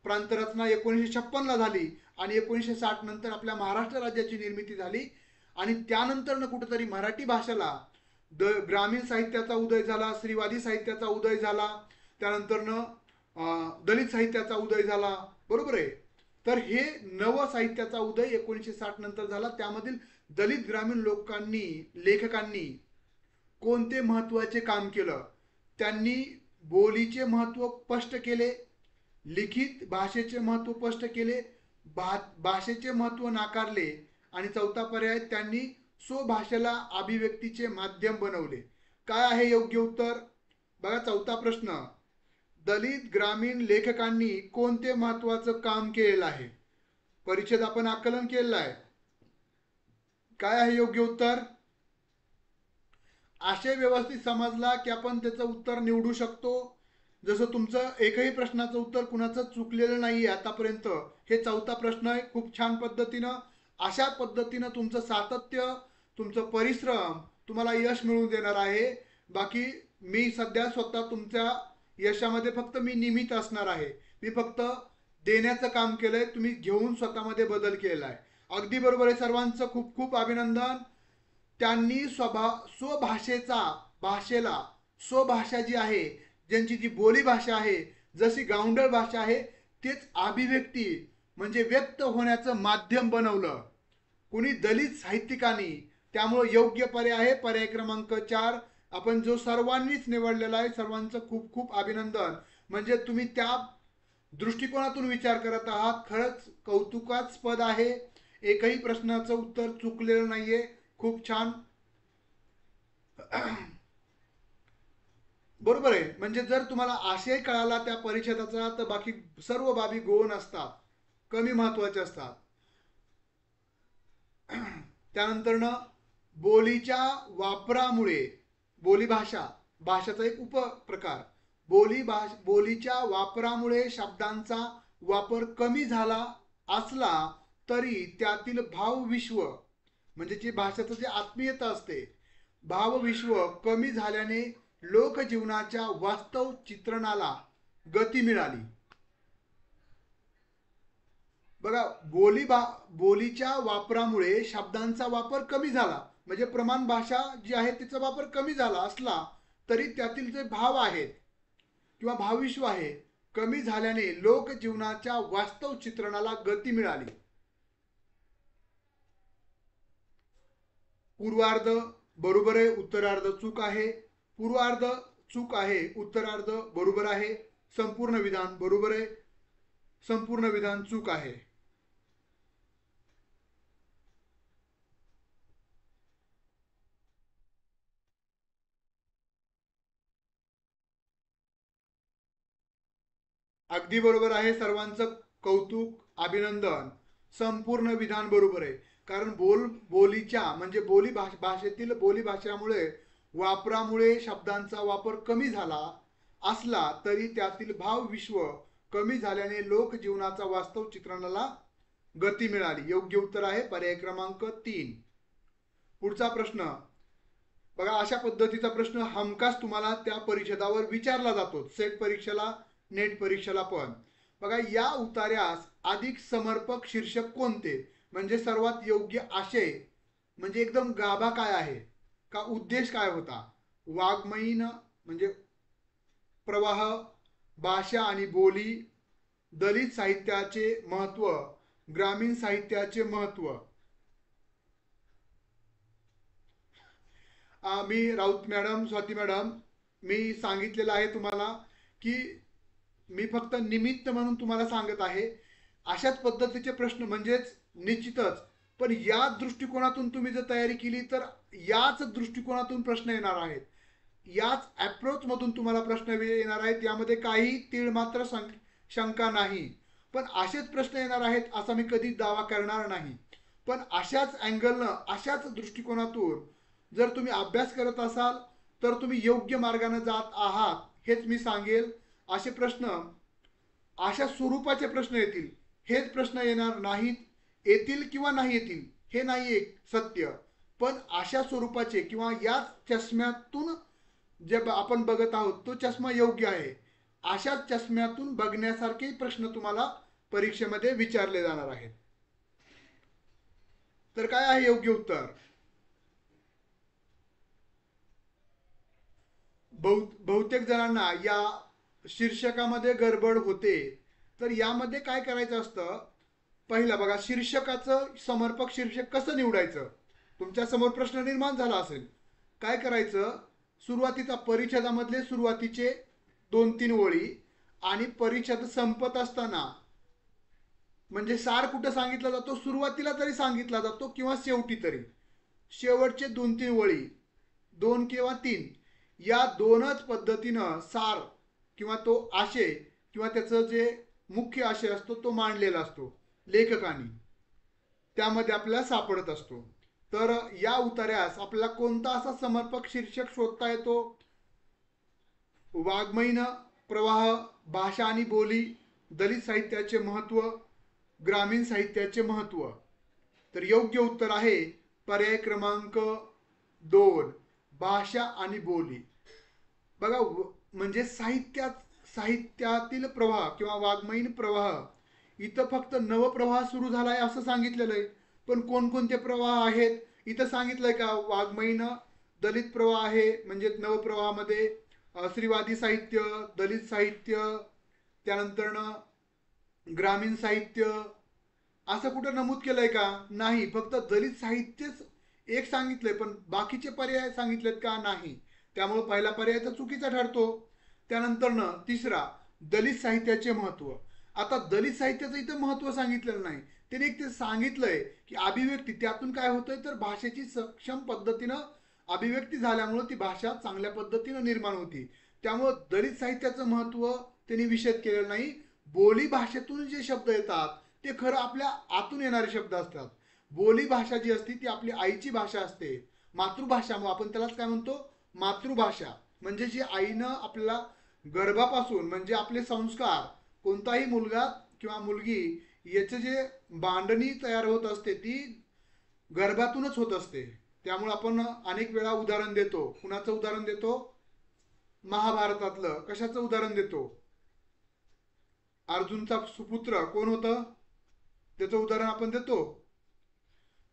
प्रांतरचना 1956ला झाली आणि 1960 नंतर आपल्या महाराष्ट्र राज्याची निर्मिती झाली, आणि त्यानंतर कुठेतरी मराठी भाषेला ग्रामीण साहित्याचा उदय झाला, स्त्रीवादी साहित्याचा उदय झाला, त्यानंतरनं दलित साहित्याचा उदय झाला, बरोबर आहे. तर हे नव साहित्याचा उदय 1960 नंतर झाला. त्यामधील दलित ग्रामीण लेखकांनी कोणते महत्वाचे काम केलं? त्यांनी बोलीचे महत्व स्पष्ट केले, लिखित भाषेचे महत्व स्पष्ट केले, भाषेचे महत्व नाकारले, आणि चौथा पर्याय, त्यांनी स्वभाषेला अभिव्यक्तीचे माध्यम बनवले. काय आहे योग्य उत्तर? बघा, चौथा प्रश्न, दलित ग्रामीण लेखकांनी कोणते महत्वाचं काम केलेलं आहे? परीक्षेत आपण आकलन केलेलं आहे. काय आहे योग्य उत्तर? आशय व्यवस्थित समजला की आपण त्याचं उत्तर निवडू शकतो. जसं तुमचं एकही प्रश्नाचं उत्तर कुणाचं चुकलेलं नाही आहे आतापर्यंत. हे चौथा प्रश्न आहे. खूप छान पद्धतीनं अशा पद्धतीनं तुमचं सातत्य, तुमचं परिश्रम तुम्हाला यश मिळवून देणार आहे. बाकी मी सध्या स्वतः तुमच्या यशामध्ये फक्त मी निमित्त असणार आहे. मी फक्त देण्याचं काम केलंय, तुम्ही घेऊन स्वतःमध्ये बदल केला आहे. अगदी बरोबर आहे. सर्वांचं खूप खूप अभिनंदन. त्यांनी स्वभाषेचा भाषेला स्वभाषा जी आहे, ज्यांची जी बोली भाषा आहे, जशी गावंढळ भाषा आहे, तेच अभिव्यक्ती म्हणजे व्यक्त होण्याचं माध्यम बनवलं कुणी दलित साहित्यिकांनी. त्यामुळे योग्य पर्याय आहे पर्याय क्रमांक 4 आपण जो सर्वांनीच निवडलेला आहे. सर्वांचं खूप खूप अभिनंदन. म्हणजे तुम्ही त्या दृष्टिकोनातून विचार करत आहात. खरंच कौतुकास्पद आहे. एकही प्रश्नाचं उत्तर चुकलेलं नाहीये. खूप छान. बरोबर आहे. म्हणजे जर तुम्हाला आशय कळाला त्या परिच्छेदाचा तर बाकी सर्व बाबी गौण असतात, कमी महत्वाच्या असतात. त्यानंतरनं बोलीच्या वापरामुळे बोलीभाषा भाषेचा एक उपप्रकार बोलीच्या वापरामुळे शब्दांचा वापर कमी झाला असला तरी त्यातील भावविश्व म्हणजे जी भाषेचं जे आत्मीयता असते भावविश्व कमी झाल्याने लोकजीवनाच्या वास्तव चित्रणाला गती मिळाली. बघा बोलीच्या वापरामुळे शब्दांचा वापर कमी झाला म्हणजे प्रमाण भाषा जी आहे तिचा वापर कमी झाला असला तरी त्यातील जे भाव आहेत किंवा भावविश्व आहे कमी झाल्याने लोकजीवनाच्या वास्तव चित्रणाला गती मिळाली. पूर्वार्ध बरोबर आहे, उत्तरार्ध चूक आहे. पूर्वार्ध चूक आहे, उत्तरार्ध बरोबर आहे. संपूर्ण विधान बरोबर आहे, संपूर्ण विधान चूक आहे. अगदी बरोबर आहे. सर्वांचं कौतुक अभिनंदन. संपूर्ण विधान बरोबर आहे. कारण बोलीच्या म्हणजे भाषेतील बोली भाषामुळे वापरामुळे शब्दांचा वापर कमी झाला असला तरी त्यातील भाव विश्व कमी झाल्याने लोकजीवनाचा वास्तव चित्रणाला गती मिळाली. योग्य उत्तर आहे पर्याय क्रमांक 3. पुढचा प्रश्न बघा. अशा पद्धतीचा प्रश्न हमखास तुम्हाला त्या परिच्छेदावर विचारला जातो, सेट परीक्षेला नेट परीक्षेला पण. बघा या उतार्यास अधिक समर्पक शीर्षक कोणते म्हणजे सर्वात योग्य आशय म्हणजे एकदम गाभा काय आहे का उद्देश काय होता. वाङ्मयीन म्हणजे प्रवाह, भाषा आणि बोली, दलित साहित्याचे महत्व, ग्रामीण साहित्याचे महत्व. मी राऊत मॅडम, स्वाती मॅडम, मी सांगितलेलं आहे तुम्हाला की मी फक्त निमित्त म्हणून तुम्हाला सांगत आहे. अशाच पद्धतीचे प्रश्न म्हणजेच निश्चितच पण या दृष्टिकोनातून तुम्ही जर तयारी केली तर याच दृष्टिकोनातून प्रश्न येणार आहेत. याच अप्रोच मधून तुम्हाला प्रश्न येणार आहेत. यामध्ये काही तीळ मात्र शंका नाही. पण असेच प्रश्न येणार आहेत असा मी कधी दावा करणार नाही. पण अशाच अँगलनं अशाच दृष्टिकोनातून जर तुम्ही अभ्यास करत असाल तर तुम्ही योग्य मार्गाने जात आहात हेच मी सांगेल. असे प्रश्न अशा स्वरूपाचे प्रश्न येतील हेच प्रश्न येणार नाहीत. येतील किंवा नाही येतील हे नाही एक सत्य. पण अशा स्वरूपाचे किंवा याच चष्म्यातून जे आपण बघत आहोत तो चष्मा योग्य आहे. अशाच चष्म्यातून बघण्यासारखे प्रश्न तुम्हाला परीक्षेमध्ये विचारले जाणार आहेत. तर काय आहे योग्य उत्तर. बहुतेक जणांना या शीर्षकामध्ये गडबड होते. तर यामध्ये काय करायचं असतं. पहिला बघा शीर्षकाचं समर्पक शीर्षक कसं निवडायचं. तुमच्या समोर प्रश्न निर्माण झाला असेल. काय करायचं सुरुवातीचा परिच्छेदामधले सुरुवातीचे 2-3 ओळी आणि परिच्छेद संपत असताना म्हणजे सार कुठं सांगितला जातो सुरुवातीला तरी सांगितला जातो किंवा शेवटी तरी शेवटचे 2-3 ओळी 2 किंवा 3 या दोनच पद्धतीनं सार किंवा तो आशय किंवा त्याचं जे मुख्य आशय असतो तो मांडलेला असतो लेखकांनी. त्यामध्ये आपल्याला सापडत असतो. तर या उतार्यास आपल्याला कोणता असा समर्पक शीर्षक शोधता येतो? वाङ्मयीन प्रवाह, भाषा आणि बोली, दलित साहित्याचे महत्त्व, ग्रामीण साहित्याचे महत्त्व. तर योग्य उत्तर आहे पर्याय क्रमांक 2, भाषा आणि बोली. बघा, म्हणजे साहित्यातील प्रवाह किंवा वाङ्मयीन प्रवाह, इथं फक्त नवप्रवाह सुरू झालाय असं सांगितलेलं आहे. पण कोणकोणते प्रवाह आहेत इथं सांगितलंय का? वाङ्मयीन दलित प्रवाह आहे, म्हणजे नवप्रवाहामध्ये स्त्रीवादी साहित्य, दलित साहित्य, त्यानंतर ग्रामीण साहित्य, असं कुठं नमूद केलंय का? नाही. फक्त दलित साहित्यच एक सांगितलंय, पण बाकीचे पर्याय सांगितलेत का? नाही. त्यामुळे पहिला पर्याय तर चुकीचा ठरतो. त्यानंतर तिसरा, दलित साहित्याचे महत्त्व. आता दलित साहित्याचं इथं महत्त्व सांगितलेलं नाही. त्याने एक ते सांगितलंय की अभिव्यक्ती, त्यातून काय होतंय तर भाषेची सक्षम पद्धतीनं अभिव्यक्ती झाल्यामुळे ती भाषा चांगल्या पद्धतीनं निर्माण होती. त्यामुळं दलित साहित्याचं महत्त्व त्यांनी विषद केलेलं नाही. बोली भाषेतून जे शब्द येतात ते खरं आपल्या आतून येणारे शब्द असतात. बोली भाषा जी असते ती आपली आईची भाषा असते, मातृभाषा. मग आपण त्यालाच काय म्हणतो? मातृभाषा. म्हणजे जी आईनं आपल्याला गर्भापासून, म्हणजे आपले संस्कार, कोणताही मुलगा किंवा मुलगी याचे जे बांधणी तयार होत असते ती गर्भातूनच होत असते. त्यामुळे आपण अनेक वेळा उदाहरण देतो. कुणाचं उदाहरण देतो? महाभारतातलं. कशाचं उदाहरण देतो? अर्जुनचा सुपुत्र कोण होतं त्याचं उदाहरण आपण देतो.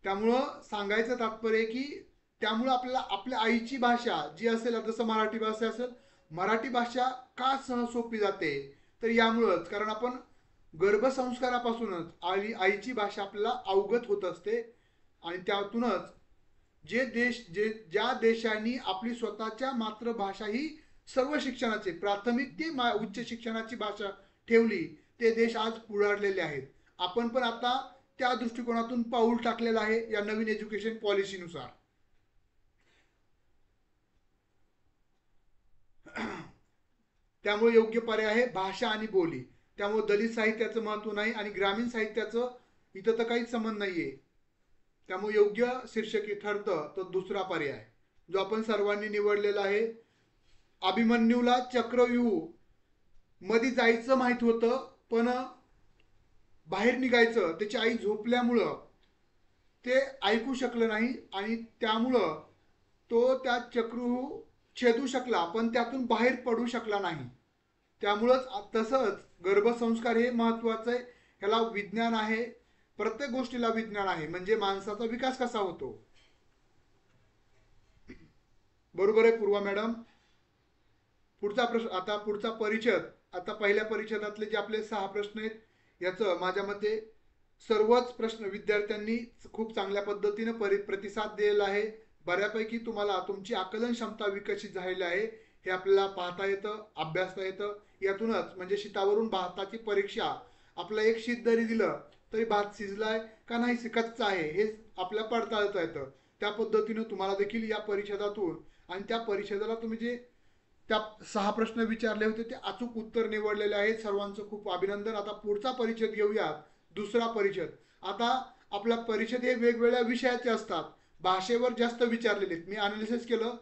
त्यामुळं सांगायचं तात्पर्य की त्यामुळं आपल्याला आपल्या आईची भाषा जी असेल, जसं मराठी भाषा असेल, मराठी भाषा का सहज सोपी जाते तर यामुळंच, कारण आपण गर्भसंस्कारापासूनच आईची भाषा आपल्याला अवगत होत असते. आणि त्यातूनच ज्या देशांनी आपली स्वतःच्या मातृभाषा ही सर्व शिक्षणाचे, प्राथमिक ते उच्च शिक्षणाची भाषा ठेवली, ते देश आज पुढारलेले आहेत. आपण पण आता त्या दृष्टिकोनातून पाऊल टाकलेलं आहे या नवीन एज्युकेशन पॉलिसीनुसार. त्यामुळे योग्य पर्याय आहे भाषा आणि बोली. त्यामुळे दलित साहित्याचं महत्त्व नाही आणि ग्रामीण साहित्याचं इथं तर काहीच संबंध नाहीये. त्यामुळे योग्य शीर्षक ठरतं तो दुसरा पर्याय जो आपण सर्वांनी निवडलेला आहे. अभिमन्यूला चक्रव्यूह मध्ये जायचं माहित होतं, पण बाहेर निघायचं त्याची आई झोपल्यामुळं ते ऐकू शकलं नाही आणि त्यामुळं तो त्या चक्रव्यूह छेदू शकला, पण त्यातून बाहेर पडू शकला नाही. त्यामुळंच तसंच गर्भसंस्कार हे महत्त्वाचं आहे. ह्याला विज्ञान आहे, प्रत्येक गोष्टीला विज्ञान आहे. म्हणजे माणसाचा विकास कसा होतो. बरोबर आहे पूर्वा मॅडम? पुढचा प्रश्न, आता पुढचा परिच्छेद. आता पहिल्या परिच्छेदातले जे आपले 6 प्रश्न आहेत याचं माझ्या मते सर्वच प्रश्न विद्यार्थ्यांनी खूप चांगल्या पद्धतीने प्रतिसाद दिलेला आहे. बऱ्यापैकी तुम्हाला तुमची आकलन क्षमता विकसित झालेली आहे हे आपल्याला पाहता येतं, अभ्यासता येतं. यातूनच म्हणजे शीतावरून भाताची परीक्षा, आपलं एक शीत जरी दिलं तरी भात शिजलाय का नाही कच्चा आहे हे आपल्याला पडताळता येतं. त्या पद्धतीनं तुम्हाला देखील या परिच्छेदातून आणि त्या परिच्छेदाला तुम्ही जे त्या 6 प्रश्न विचारले होते ते अचूक उत्तर निवडलेले आहेत. सर्वांचं खूप अभिनंदन. आता पुढचा परिच्छेद घेऊयात, दुसरा परिच्छेद. आता आपला परिच्छेद हे वेगवेगळ्या विषयाचे असतात. भाषेवर जास्त विचारलेले आहेत. मी अनालिसिस केलं,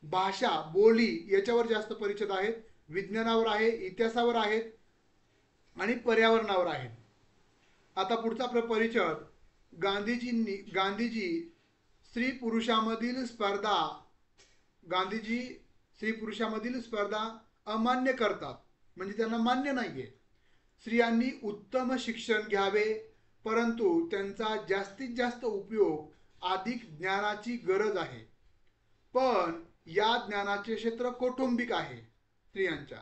भाषा, बोली याच्यावर जास्त परिच्छेद आहेत, विज्ञानावर आहे, इतिहासावर आहेत आणि पर्यावरणावर आहेत. आता पुढचा परिच्छेद, गांधीजी स्त्री पुरुषामधील स्पर्धा, गांधीजी स्त्री पुरुषामधील स्पर्धा अमान्य करतात, म्हणजे त्यांना मान्य नाहीये. स्त्रियांनी उत्तम शिक्षण घ्यावे, परंतु त्यांचा जास्तीत जास्त उपयोग अधिक ज्ञानाची गरज आहे. पण या ज्ञानाचे क्षेत्र कौटुंबिक आहे स्त्रियांच्या.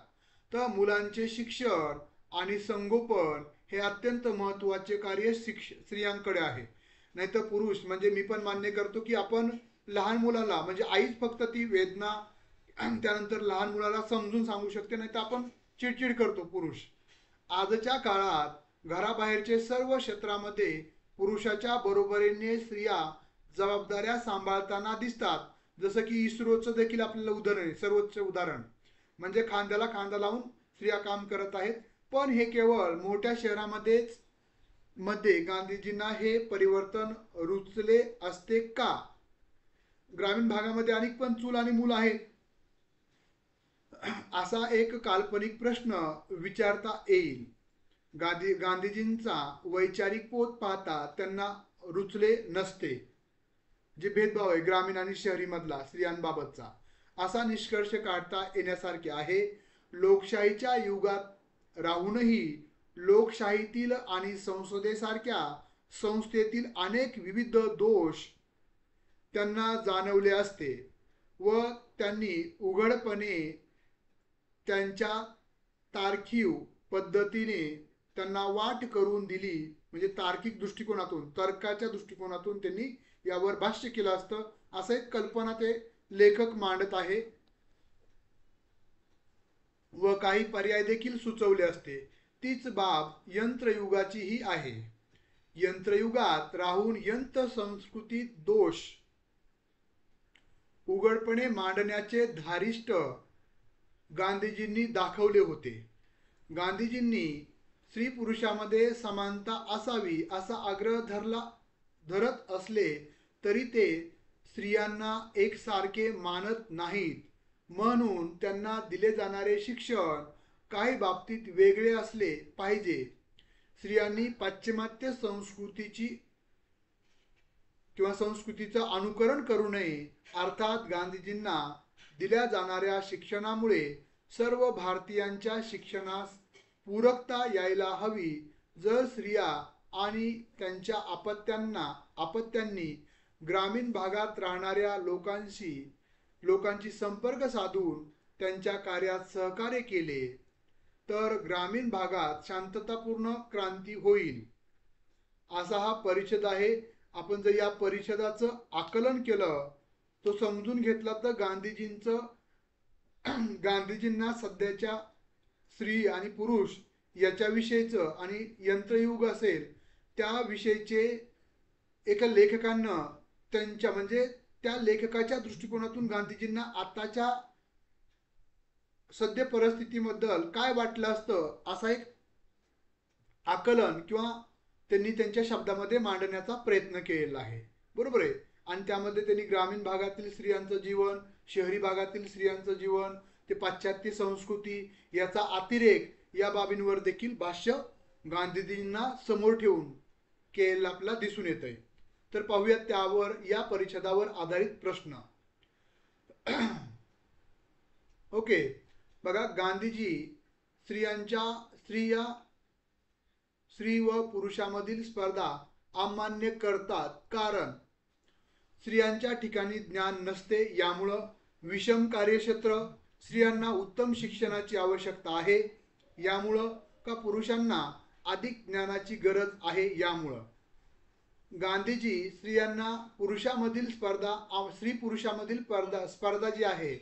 तर मुलांचे शिक्षण आणि संगोपन हे अत्यंत महत्त्वाचे कार्य स्त्रियांकडे आहे. नाहीतर पुरुष, म्हणजे मी पण मान्य करतो की आपण लहान मुलाला, म्हणजे आईच फक्त ती वेदना त्यानंतर लहान मुलाला समजून सांगू शकते, नाही तर आपण चिडचिड करतो पुरुष. आजच्या काळात घराबाहेरचे सर्व क्षेत्रामध्ये पुरुषाच्या बरोबरीने स्त्रिया जबाबदाऱ्या सांभाळताना दिसतात. जसं की इस्रोचं देखील आपल्याला उदाहरण आहे, सर्वोच्च उदाहरण. म्हणजे खांद्याला खांदा लावून स्त्रिया काम करत आहेत. पण हे केवळ मोठ्या शहरामध्येच मध्ये गांधीजींना हे परिवर्तन रुचले असते का? ग्रामीण भागामध्ये अनेक पण चूल आणि मूल आहेत, असा एक काल्पनिक प्रश्न विचारता येईल. गांधीजींचा वैचारिक पोत पाहता त्यांना रुचले नसते, जे भेदभाव आहे ग्रामीण आणि शहरी मधला स्त्रियांबाबतचा, असा निष्कर्ष काढता येण्यासारखे आहे. लोकशाहीच्या युगात राहूनही लोकशाहीतील आणि संसदेसारख्या संस्थेतील अनेक विविध दोष त्यांना जाणवले असते व त्यांनी उघडपणे त्यांच्या तार्किक पद्धतीने त्यांना वाट करून दिली. म्हणजे तार्किक दृष्टिकोनातून, तर्काच्या दृष्टिकोनातून त्यांनी यावर भाष्य केलं असतं, असं एक कल्पना ते लेखक मांडत आहे व काही पर्याय देखील सुचवले असते. तीच बाब यंत्रयुगाचीही आहे. यंत्रयुगात राहून यंत्र संस्कृतीत दोष उघडपणे मांडण्याचे धारिष्ट गांधीजींनी दाखवले होते. गांधीजींनी स्त्री पुरुषामध्ये समानता असावी असा आग्रह धरत असले तरी ते स्त्रियांना एकसारखे मानत नाहीत. म्हणून त्यांना दिले जाणारे शिक्षण काही बाबतीत वेगळे असले पाहिजे. स्त्रियांनी पाश्चिमात्य संस्कृतीचं अनुकरण करू नये. अर्थात गांधीजींना दिल्या जाणाऱ्या शिक्षणामुळे सर्व भारतीयांच्या शिक्षणास पूरकता यायला हवी. जर स्त्रिया आणि त्यांच्या अपत्यांनी ग्रामीण भागात राहणाऱ्या लोकांची संपर्क साधून त्यांच्या कार्यात सहकार्य केले तर ग्रामीण भागात शांततापूर्ण क्रांती होईल. असा हा परिच्छेद आहे. आपण जर या परिच्छेदाचं आकलन केलं, तो समजून घेतला तर गांधीजींना सध्याच्या स्त्री आणि पुरुष याच्याविषयीचं आणि यंत्रयुग असेल त्याविषयीचे एका लेखकानं त्यांच्या म्हणजे त्या लेखकाच्या दृष्टिकोनातून गांधीजींना आताच्या सद्य परिस्थितीबद्दल काय वाटलं असतं असा एक आकलन किंवा त्यांनी त्यांच्या शब्दामध्ये मांडण्याचा प्रयत्न केलेला आहे. बरोबर आहे. आणि त्यामध्ये त्यांनी ग्रामीण भागातील स्त्रियांचं जीवन, शहरी भागातील स्त्रियांचं जीवन, ते पाश्चात्य संस्कृती याचा अतिरेक या बाबींवर देखील भाष्य गांधीजींना समोर ठेवून केलेलं आपल्याला दिसून येत आहे. तर पाहूयात त्यावर या परिच्छेदावर आधारित प्रश्न. ओके, बघा, गांधीजी स्त्री व पुरुषामधील स्पर्धा अमान्य करतात कारण स्त्रियांच्या ठिकाणी ज्ञान नसते, यामुळं विषम कार्यक्षेत्र, स्त्रियांना उत्तम शिक्षणाची आवश्यकता आहे यामुळं, का पुरुषांना अधिक ज्ञानाची गरज आहे यामुळं. गांधीजी स्त्री पुरुषामधील स्पर्धा जी आहे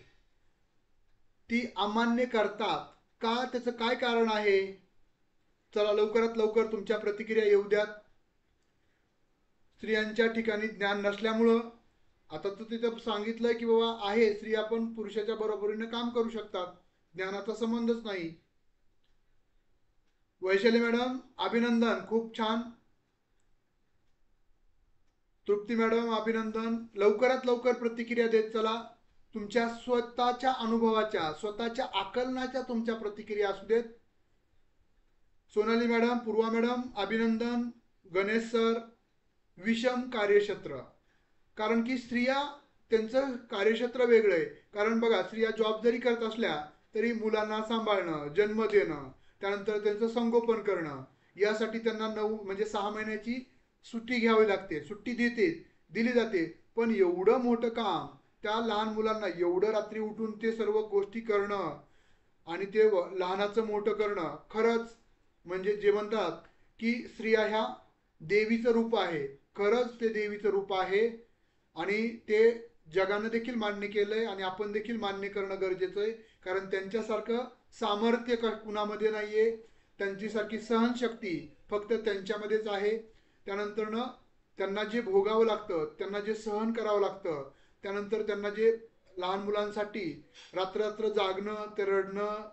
ती अमान्य करतात का? त्याचं काय कारण आहे? चला लवकरात लवकर तुमच्या प्रतिक्रिया येऊ द्यात. स्त्रियांच्या ठिकाणी ज्ञान नसल्यामुळं, आता तर तिथं सांगितलंय की बाबा आहे, स्त्रिया पण पुरुषाच्या बरोबरीने काम करू शकतात, ज्ञानाचा संबंधच नाही. वैशाली मॅडम अभिनंदन, खूप छान. तृप्ती मॅडम अभिनंदन. लवकरात लवकर प्रतिक्रिया देत चला. तुमच्या स्वतःच्या अनुभवाच्या, स्वतःच्या आकलनाच्या तुमच्या प्रतिक्रिया असू देत. सोनाली मॅडम, पूर्वा मॅडम अभिनंदन. गणेश सर, विषम कार्यक्षेत्र, कारण की स्त्रिया त्यांचं कार्यक्षेत्र वेगळं आहे. कारण बघा, स्त्रिया जॉब जरी करत असल्या तरी मुलांना सांभाळणं, जन्म देणं, त्यानंतर त्यांचं संगोपन करणं, यासाठी त्यांना 6 महिन्याची सुट्टी घ्यावी लागते. सुट्टी दिली जाते, पण एवढं मोठं काम त्या लहान मुलांना, एवढं रात्री उठून ते सर्व गोष्टी करणं आणि ते लहानाचं मोठं करणं, खरंच म्हणजे जे म्हणतात की स्त्रिया ह्या देवीचं रूप आहे, खरंच ते देवीचं रूप आहे. आणि ते जगानं देखील मान्य केलंय आणि आपण देखील मान्य करणं गरजेचं आहे. कारण त्यांच्यासारखं सामर्थ्य कुणामध्ये नाहीये, त्यांच्यासारखी सहनशक्ती फक्त त्यांच्यामध्येच आहे. त्यानंतरनं त्यांना जे भोगावं लागतं, त्यांना जे सहन करावं लागतं, त्यानंतर त्यांना जे लहान मुलांसाठी रात्र जागणं, ते रडणं,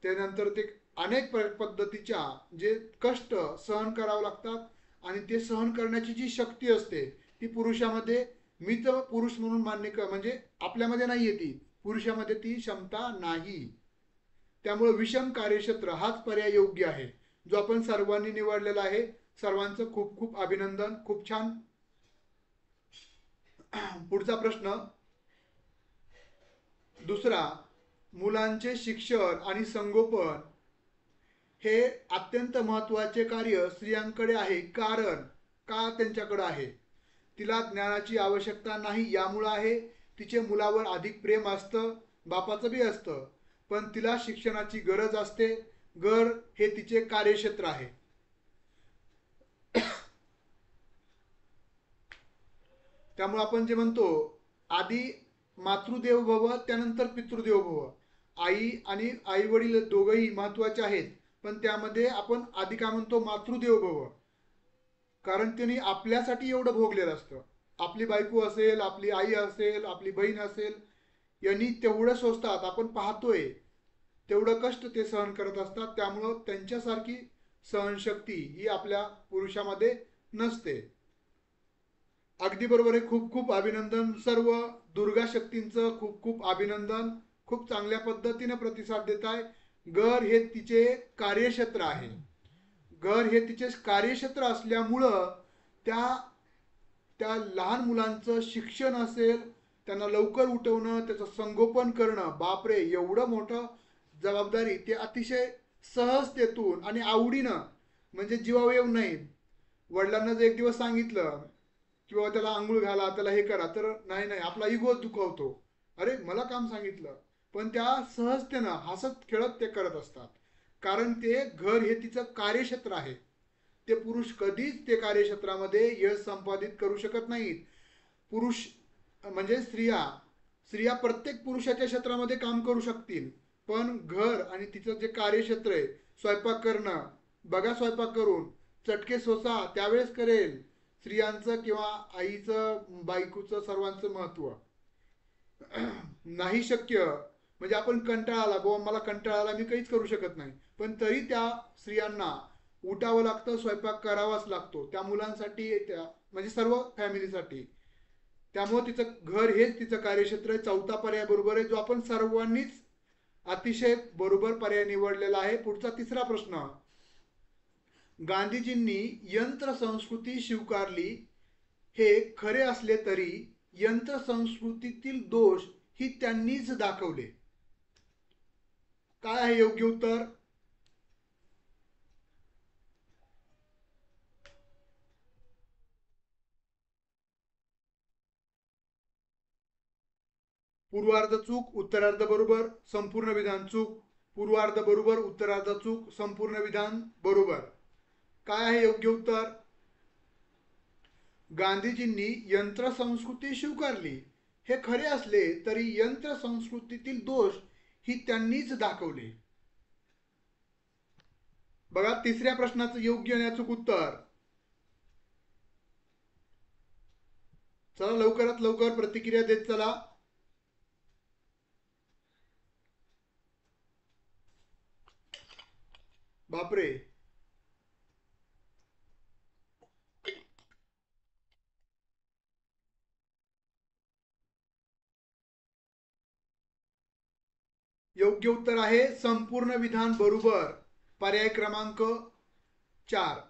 त्यानंतर ते अनेक पद्धतीच्या जे कष्ट सहन करावं लागतात, आणि ते सहन करण्याची जी शक्ती असते ती पुरुषामध्ये, मी तर पुरुष म्हणून मान्य कर म्हणजे आपल्यामध्ये नाहीये ती, पुरुषामध्ये ती क्षमता नाही. त्यामुळे विषम कार्यक्षेत्र हाच पर्याय योग्य आहे, जो आपण सर्वांनी निवडलेला आहे. सर्वांचं खूप खूप अभिनंदन, खूप छान. पुढचा प्रश्न दुसरा, मुलांचे शिक्षण आणि संगोपन हे अत्यंत महत्त्वाचे कार्य स्त्रियांकडे आहे. कारण का त्यांच्याकडे आहे? तिला ज्ञानाची आवश्यकता नाही यामुळे आहे. तिचे मुलावर अधिक प्रेम असतं, बापाचं बी असतं, पण तिला शिक्षणाची गरज असते. घर हे तिचे कार्यक्षेत्र आहे. त्यामुळे आपण जे म्हणतो, आधी मातृदेव भव, त्यानंतर पितृदेव भव. आई आणि आई वडील दोघंही महत्वाचे आहेत, पण त्यामध्ये आपण आधी काय म्हणतो, मातृदेव भव. कारण त्यांनी आपल्यासाठी एवढं भोगलेलं असतं. आपली बायको असेल, आपली आई असेल, आपली बहीण असेल, यांनी तेवढं सोसतात, आपण पाहतोय तेवढं कष्ट ते सहन करत असतात. त्यामुळं त्यांच्यासारखी सहनशक्ती ही आपल्या पुरुषामध्ये नसते. अगदी बरोबर आहे. खूप खूप अभिनंदन. सर्व दुर्गा शक्तींचं खूप खूप अभिनंदन. खूप चांगल्या पद्धतीने प्रतिसाद देत आहे. घर हे तिचे कार्यक्षेत्र आहे. घर हे तिचे कार्यक्षेत्र असल्यामुळं त्या त्या लहान मुलांचं शिक्षण असेल, त्यांना लवकर उठवणं, त्याचं संगोपन करणं, बापरे, एवढं मोठं जबाबदारी ते अतिशय सहजतेतून आणि आवडीनं, म्हणजे जीवावर येऊन नाही. वडिलांना जर एक दिवस सांगितलं किंवा त्याला आंघोळ घाला, त्याला हे करा, तर नाही नाही, आपला इगो दुखावतो. अरे मला काम सांगितलं, पण त्या सहजतेनं हसत खेळत ते करत असतात. कारण ते घर हे तिचं कार्यक्षेत्र आहे. ते पुरुष कधीच ते कार्यक्षेत्रामध्ये यश संपादित करू शकत नाहीत. पुरुष म्हणजे स्त्रिया प्रत्येक पुरुषाच्या क्षेत्रामध्ये काम करू शकतील, पण घर आणि तिचं जे कार्यक्षेत्र आहे, स्वयंपाक करणं, बघा स्वयंपाक करून चटके सोसा त्यावेळेस करेल, स्त्रियांचं किंवा आईचं, बायकोचं, सर्वांचं महत्व नाही शक्य. म्हणजे आपण कंटाळा आला, बुवा मला कंटाळा आला, मी काहीच करू शकत नाही, पण तरी त्या स्त्रियांना उठावं लागतं, स्वयंपाक करावाच लागतो, त्या मुलांसाठी, त्या म्हणजे सर्व फॅमिलीसाठी. त्यामुळे तिचं घर हेच तिचं कार्यक्षेत्र आहे. चौथा पर्याय बरोबर आहे, जो आपण सर्वांनीच अतिशय बरोबर पर्याय निवडलेला आहे. पुढचा तिसरा प्रश्न, गांधीजींनी यंत्र संस्कृती स्वीकारली हे खरे असले तरी यंत्र संस्कृतीतील दोष ही त्यांनीच दाखवले. काय आहे योग्य उत्तर? पूर्वार्ध चूक, उत्तरार्ध बरोबर, संपूर्ण विधान चूक. पूर्वार्ध बरोबर, उत्तरार्ध चूक, संपूर्ण विधान बरोबर. काय आहे योग्य उत्तर? गांधीजींनी यंत्र संस्कृती स्वीकारली हे खरे असले तरी यंत्र संस्कृतीतील दोष ही त्यांनीच दाखवले. बघा तिसऱ्या प्रश्नाचं योग्य आणि अचूक उत्तर. चला लवकरात लवकर प्रतिक्रिया देत चला. बापरे, योग्य उत्तर आहे संपूर्ण विधान बरोबर, पर्याय क्रमांक 4.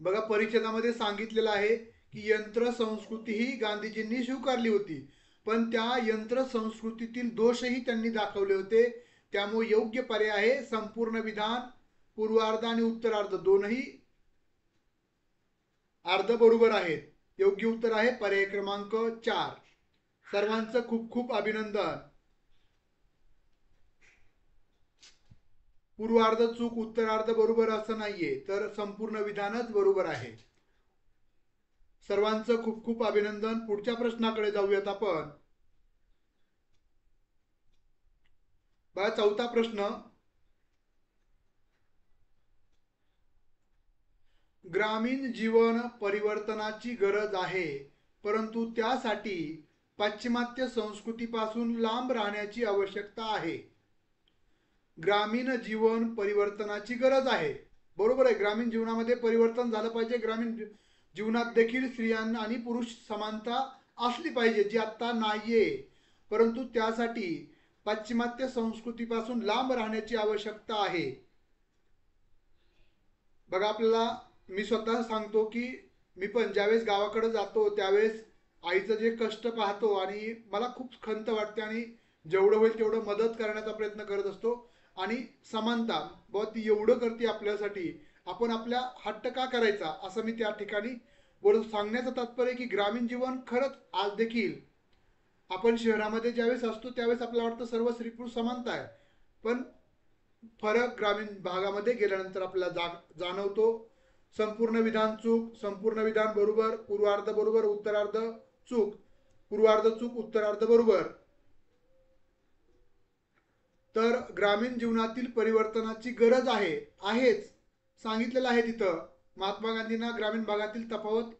बघा परिच्छेदामध्ये सांगितलेलं आहे की यंत्र संस्कृती ही गांधीजींनी स्वीकारली होती, पण त्या यंत्र संस्कृतीतील दोषही त्यांनी दाखवले होते. त्यामुळे योग्य पर्याय आहे संपूर्ण विधान. पूर्वार्ध आणि उत्तरार्ध दोनही अर्ध बरोबर आहेत. योग्य उत्तर आहे पर्याय क्रमांक 4. सर्वांचं खूप खूप अभिनंदन. पूर्वार्ध चूक, उत्तरार्ध बरोबर असं नाहीये, तर संपूर्ण विधानच बरोबर आहे. सर्वांचं खूप खूप अभिनंदन. पुढच्या प्रश्नाकडे जाऊयात आपण. बघा चौथा प्रश्न, ग्रामीण जीवन परिवर्तनाची गरज आहे, परंतु त्यासाठी पाश्चिमात्य संस्कृतीपासून लांब राहण्याची आवश्यकता आहे. ग्रामीण जीवन परिवर्तनाची गरज आहे. बरोबर आहे, ग्रामीण जीवनामध्ये परिवर्तन झालं पाहिजे. ग्रामीण जीवनात देखील स्त्रियांना आणि पुरुष समानता असली पाहिजे, जी आता नाहीये. परंतु त्यासाठी पाश्चिमात्य संस्कृतीपासून लांब राहण्याची आवश्यकता आहे. बघा, आपल्याला मी स्वतः सांगतो की मी पण ज्यावेळेस गावाकडे जातो त्यावेळेस आईचं जे कष्ट पाहतो आणि मला खूप खंत वाटते आणि जेवढं होईल तेवढं मदत करण्याचा प्रयत्न करत असतो. आणि समानता, बुवा ती एवढं करते आपल्यासाठी, आपण आपल्या हट्ट का करायचा, असं मी त्या ठिकाणी बोलून सांगण्याचं तात्पर्य की ग्रामीण जीवन खरंच आज देखील आपण शहरामध्ये ज्यावेळेस असतो त्यावेळेस आपल्याला वाटतं सर्व स्त्री पुरुष समानता आहे, पण फरक ग्रामीण भागामध्ये गेल्यानंतर आपल्याला जाणवतो. संपूर्ण विधान चूक, संपूर्ण विधान बरोबर, पूर्वार्ध बरोबर, उत्तरार्ध चूक, पूर्वार्ध चूक, उत्तरार्ध बरोबर. तर ग्रामीण जीवनातील परिवर्तनाची गरज आहेच, सांगितलेलं आहे तिथं. महात्मा गांधींना ग्रामीण भागातील तफावत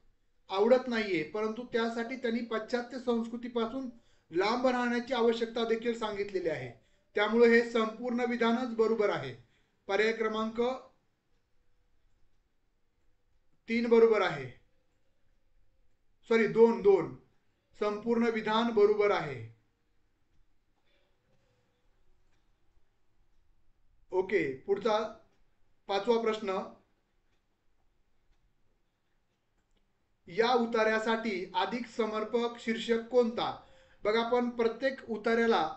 आवडत नाहीये, परंतु त्यासाठी त्यांनी पाश्चात्य संस्कृतीपासून लांब राहण्याची आवश्यकता देखील सांगितलेली आहे. त्यामुळे हे संपूर्ण विधानच बरोबर आहे. पर्याय क्रमांक 3 बरोबर आहे. सॉरी, 2 संपूर्ण विधान बरोबर आहे. ओके, पुढचा 5वा प्रश्न. या उतार्यासाठी अधिक समर्पक शीर्षक कोणता? बघा, आपण प्रत्येक उतार्याला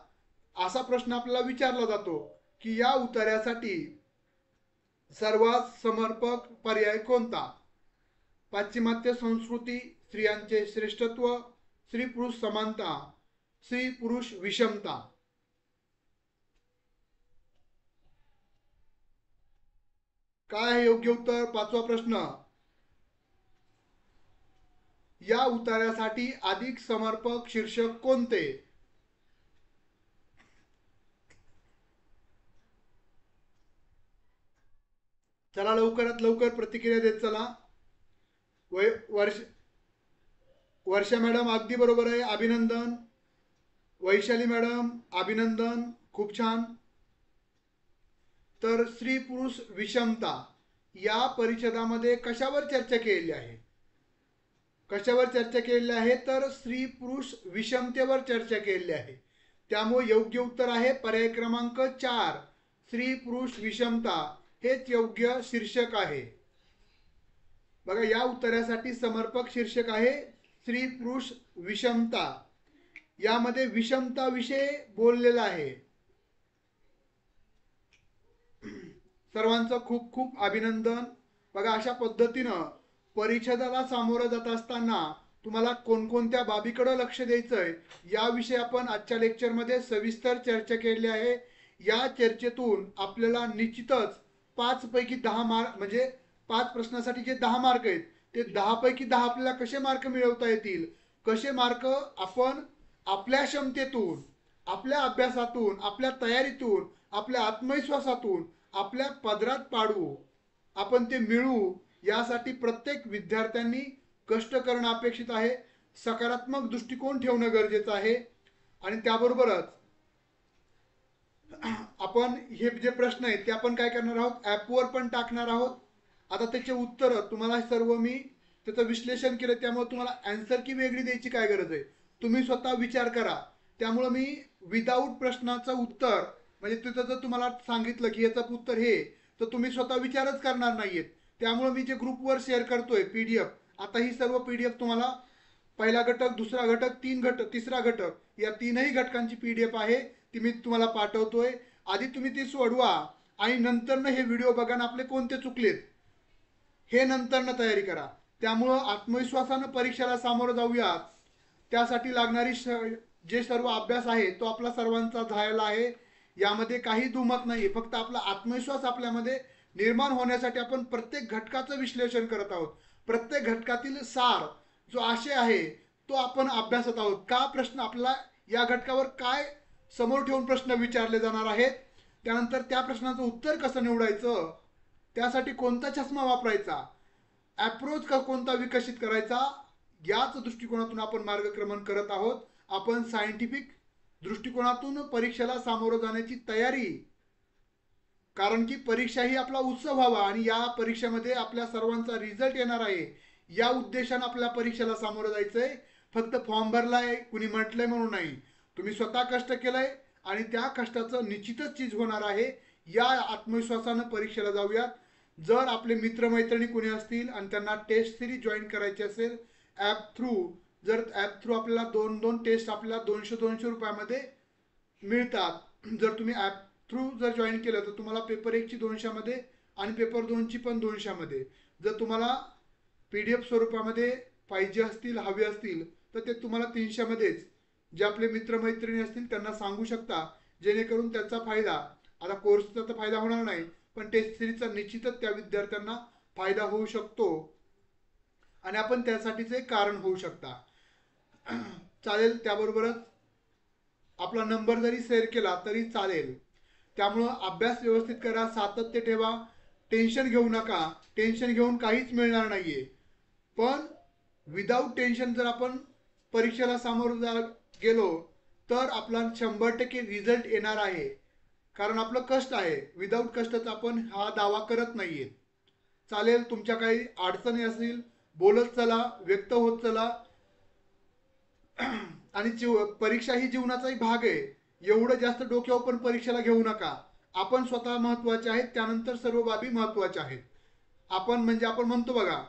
असा प्रश्न आपल्याला विचारला जातो की या उतार्यासाठी सर्वात समर्पक पर्याय कोणता? पाश्चिमात्य संस्कृती, स्त्रियांचे श्रेष्ठत्व, स्त्री पुरुष समानता, स्त्री पुरुष विषमता. काय आहे योग्य उत्तर? 5वा प्रश्न. या उतार्यासाठी अधिक समर्पक शीर्षक कोणते? चला, लवकरात लवकर प्रतिक्रिया देत चला. वर्षा मॅडम अगदी बरोबर आहे, अभिनंदन. वैशाली मॅडम अभिनंदन, खूप छान. तर स्त्री पुरुष विषमता या परिच्छेदामध्ये कशावर चर्चा केलेली आहे? कशावर चर्चा केलेली आहे? तर स्त्री पुरुष विषमतेवर चर्चा केलेली आहे. त्यामुळे योग्य उत्तर आहे पर्याय क्रमांक 4, स्त्री पुरुष विषमता हेच योग्य शीर्षक आहे. बघा, या उत्तरासाठी समर्पक शीर्षक आहे स्त्री पुरुष विषमता. यामध्ये विषमता विषय बोललेला आहे. सर्वांचं खूप खूप अभिनंदन. बघा, अशा पद्धतीनं परिच्छेदाला सामोरं जात असताना तुम्हाला कोणकोणत्या बाबीकडे लक्ष द्यायचंय याविषयी आपण आजच्या लेक्चरमध्ये सविस्तर चर्चा केली आहे. या चर्चेतून आपल्याला निश्चितच 5 पैकी 10 मार्क, म्हणजे 5 प्रश्नासाठी जे 10 मार्क आहेत ते 10 पैकी 10 आपल्याला कसे मार्क मिळवता येतील, कसे मार्क आपण आपल्या क्षमतेतून, आपल्या अभ्यासातून, आपल्या तयारीतून, आपल्या आत्मविश्वासातून आपल्या पदरात पाडू, आपण ते मिळवू, यासाठी प्रत्येक विद्यार्थ्यांनी कष्ट करणं अपेक्षित आहे. सकारात्मक दृष्टिकोन ठेवणं गरजेचं आहे. आणि त्याबरोबरच आपण हे जे प्रश्न आहेत ते आपण काय करणार आहोत, ॲपवर पण टाकणार आहोत. आता त्याचे उत्तर तुम्हाला सर्व मी त्याचं विश्लेषण केलं, त्यामुळे तुम्हाला आन्सर की वेगळी द्यायची काय गरज आहे, तुम्ही स्वतः विचार करा. त्यामुळे मी विदाऊट प्रश्नाचं उत्तर, म्हणजे तिथं जर तुम्हाला सांगितलं की याचं उत्तर हे, तर तुम्ही स्वतः विचारच करणार नाहीयेत. त्यामुळे मी जे ग्रुपवर शेअर करतोय PDF, आता ही सर्व PDF तुम्हाला पहिला घटक, दुसरा घटक, 3 घटक, तिसरा घटक, या 3ही घटकांची PDF आहे, ती मी तुम्हाला पाठवतोय. आधी तुम्ही ती सोडवा आणि नंतरनं हे व्हिडिओ बघा आणि आपले कोणते चुकलेत हे नंतरनं तयारी करा. त्यामुळं आत्मविश्वासानं परीक्षेला सामोरं जाऊयात. त्यासाठी लागणारी जे सर्व अभ्यास आहे तो आपला सर्वांचा झालेला आहे, यामध्ये काही दुमत नाही. फक्त आपला आत्मविश्वास आपल्यामध्ये निर्माण होण्यासाठी आपण प्रत्येक घटकाचं विश्लेषण करत आहोत. प्रत्येक घटकातील सार जो आशय आहे तो आपण अभ्यासत आहोत. का प्रश्न आपल्याला या घटकावर काय समोर ठेवून प्रश्न विचारले जाणार आहेत, त्यानंतर त्या प्रश्नाचं उत्तर कसं निवडायचं, त्यासाठी कोणता चष्मा वापरायचा, अप्रोच कोणता विकसित करायचा, याच दृष्टिकोनातून आपण मार्गक्रमण करत आहोत. आपण सायंटिफिक दृष्टिकोनातून परीक्षेला सामोरं जाण्याची तयारी कारण की परीक्षा ही आपला उत्सव व्हावा आणि या परीक्षेमध्ये आपल्या सर्वांचा रिझल्ट येणार आहे, या उद्देशाने आपल्या परीक्षेला सामोरं जायचंय. फक्त फॉर्म भरलाय, कुणी म्हटलंय म्हणून नाही. तुम्ही स्वतः कष्ट केलंय आणि त्या कष्टाचं निश्चितच चीज होणार आहे. या आत्मविश्वासानं परीक्षेला जाऊयात. जर आपले मित्रमैत्रिणी कुणी असतील आणि त्यांना टेस्ट सिरीज जॉईन करायची असेल ॲप थ्रू, जर ॲप थ्रू आपल्याला दोन दोन टेस्ट आपल्याला 200-200 रुपयामध्ये मिळतात. जर तुम्ही ॲप थ्रू जर जॉईन केलं तर तुम्हाला पेपर 1ची 200मध्ये आणि पेपर 2ची पण 200मध्ये. जर तुम्हाला PDF स्वरूपामध्ये पाहिजे असतील, हवे असतील तर ते तुम्हाला 300मध्येच. जे आपले मित्रमैत्रिणी असतील त्यांना सांगू शकता, जेणेकरून त्याचा फायदा, आता कोर्सचा तर फायदा होणार नाही पण टेस्ट सिरीजचा निश्चितच त्या विद्यार्थ्यांना फायदा होऊ शकतो आणि आपण त्यासाठीचे कारण होऊ शकता. चालेल, त्याबरोबरच आपला नंबर जरी शेअर केला तरी चालेल. त्यामुळं अभ्यास व्यवस्थित करा, सातत्य ठेवा, टेन्शन घेऊ नका. टेन्शन घेऊन काहीच मिळणार नाहीये. पण विदाऊट टेन्शन जर आपण परीक्षेला सामोरं गेलो तर आपला 100% रिझल्ट येणार आहे. कारण आपलं कष्ट आहे. विदाऊट कष्टाचा आपण हा दावा करत नाहीये. चालेल, तुमच्या काही अडचणी असतील बोलत चला, व्यक्त होत चला. आणि परीक्षा ही जीवनाचाही भाग आहे. एवढं जास्त डोक्यावर पण परीक्षेला घेऊ नका. आपण स्वतः महत्वाचे आहेत, त्यानंतर सर्व बाबी महत्वाच्या आहेत. आपण म्हणजे आपण म्हणतो बघा,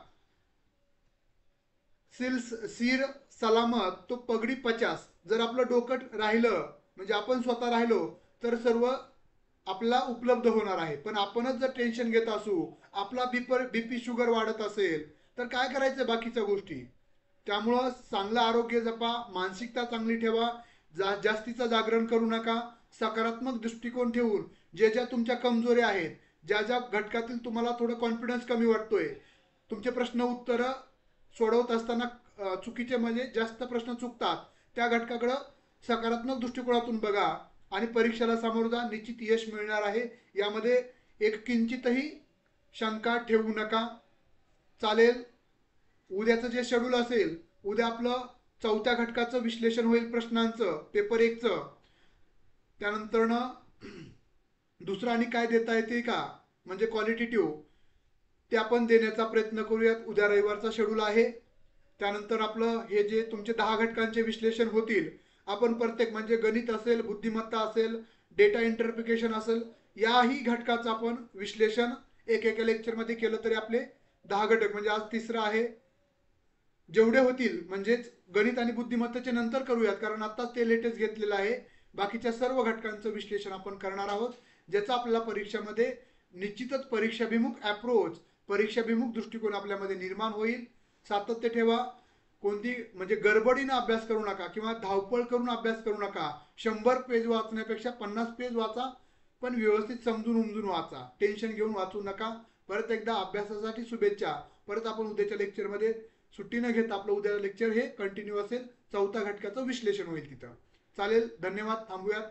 सिर सलामत तो पगडी 50. जर आपलं डोकं राहिलं म्हणजे आपण स्वतः राहिलो तर सर्व आपला उपलब्ध होणार आहे. पण आपणच जर टेन्शन घेत असू, आपला बीपी शुगर वाढत असेल तर काय करायचं बाकीच्या गोष्टी. त्यामुळं चांगलं आरोग्य जपा, मानसिकता चांगली ठेवा, जास्तीचं जागरण करू नका. सकारात्मक दृष्टिकोन ठेवून ज्या तुमच्या कमजोरी आहेत, ज्या घटकातील तुम्हाला थोडं कॉन्फिडन्स कमी वाटतोय, तुमचे प्रश्न उत्तरं सोडवत असताना चुकीचे म्हणजे जास्त प्रश्न चुकतात, त्या घटकाकडं सकारात्मक दृष्टिकोनातून बघा आणि परीक्षेला सामोरं जा. निश्चित यश मिळणार आहे, यामध्ये एक किंचितही शंका ठेवू नका. चालेल, उद्याचं जे शेड्यूल असेल, उद्या आपलं 4थ्या घटकाचं विश्लेषण होईल प्रश्नांचं, पेपर 1चं. त्यानंतरनं दुसरं आणि काय देता येते का म्हणजे क्वालिटेटिव्ह, ते आपण देण्याचा प्रयत्न करूयात. उद्या रविवारचा शेड्यूल आहे. त्यानंतर आपलं हे जे तुमचे 10 घटकांचे विश्लेषण होतील, आपण प्रत्येक म्हणजे गणित असेल, बुद्धिमत्ता असेल, डेटा इंटरप्रिटेशन असेल, याही घटकाचं आपण विश्लेषण एका लेक्चरमध्ये केलं तरी आपले 10 घटक म्हणजे आज 3रा आहे. जेवढे होतील म्हणजेच गणित आणि बुद्धिमत्तेचे नंतर करूयात, कारण आत्ताच ते लेटेस्ट घेतलेलं आहे. बाकीच्या सर्व घटकांचं विश्लेषण आपण करणार आहोत, ज्याचा आपल्याला परीक्षेमध्ये निश्चितच परीक्षाभिमुख अप्रोच, परीक्षाभिमुख दृष्टिकोन आपल्यामध्ये निर्माण होईल. सातत्य ठेवा. कोणती म्हणजे गडबडीनं अभ्यास करू नका किंवा धावपळ करून अभ्यास करू नका. 100 पेज वाचण्यापेक्षा 50 पेज वाचा, पण व्यवस्थित समजून उमजून वाचा. टेन्शन घेऊन वाचू नका. परत एकदा अभ्यासासाठी शुभेच्छा. परत आपण उद्याच्या लेक्चरमध्ये सुट्टी न घेता आपलं उद्या लेक्चर हे कंटिन्यू असेल. 4थ्या घटकाचं विश्लेषण होईल तिथं. चालेल, धन्यवाद. थांबूयात.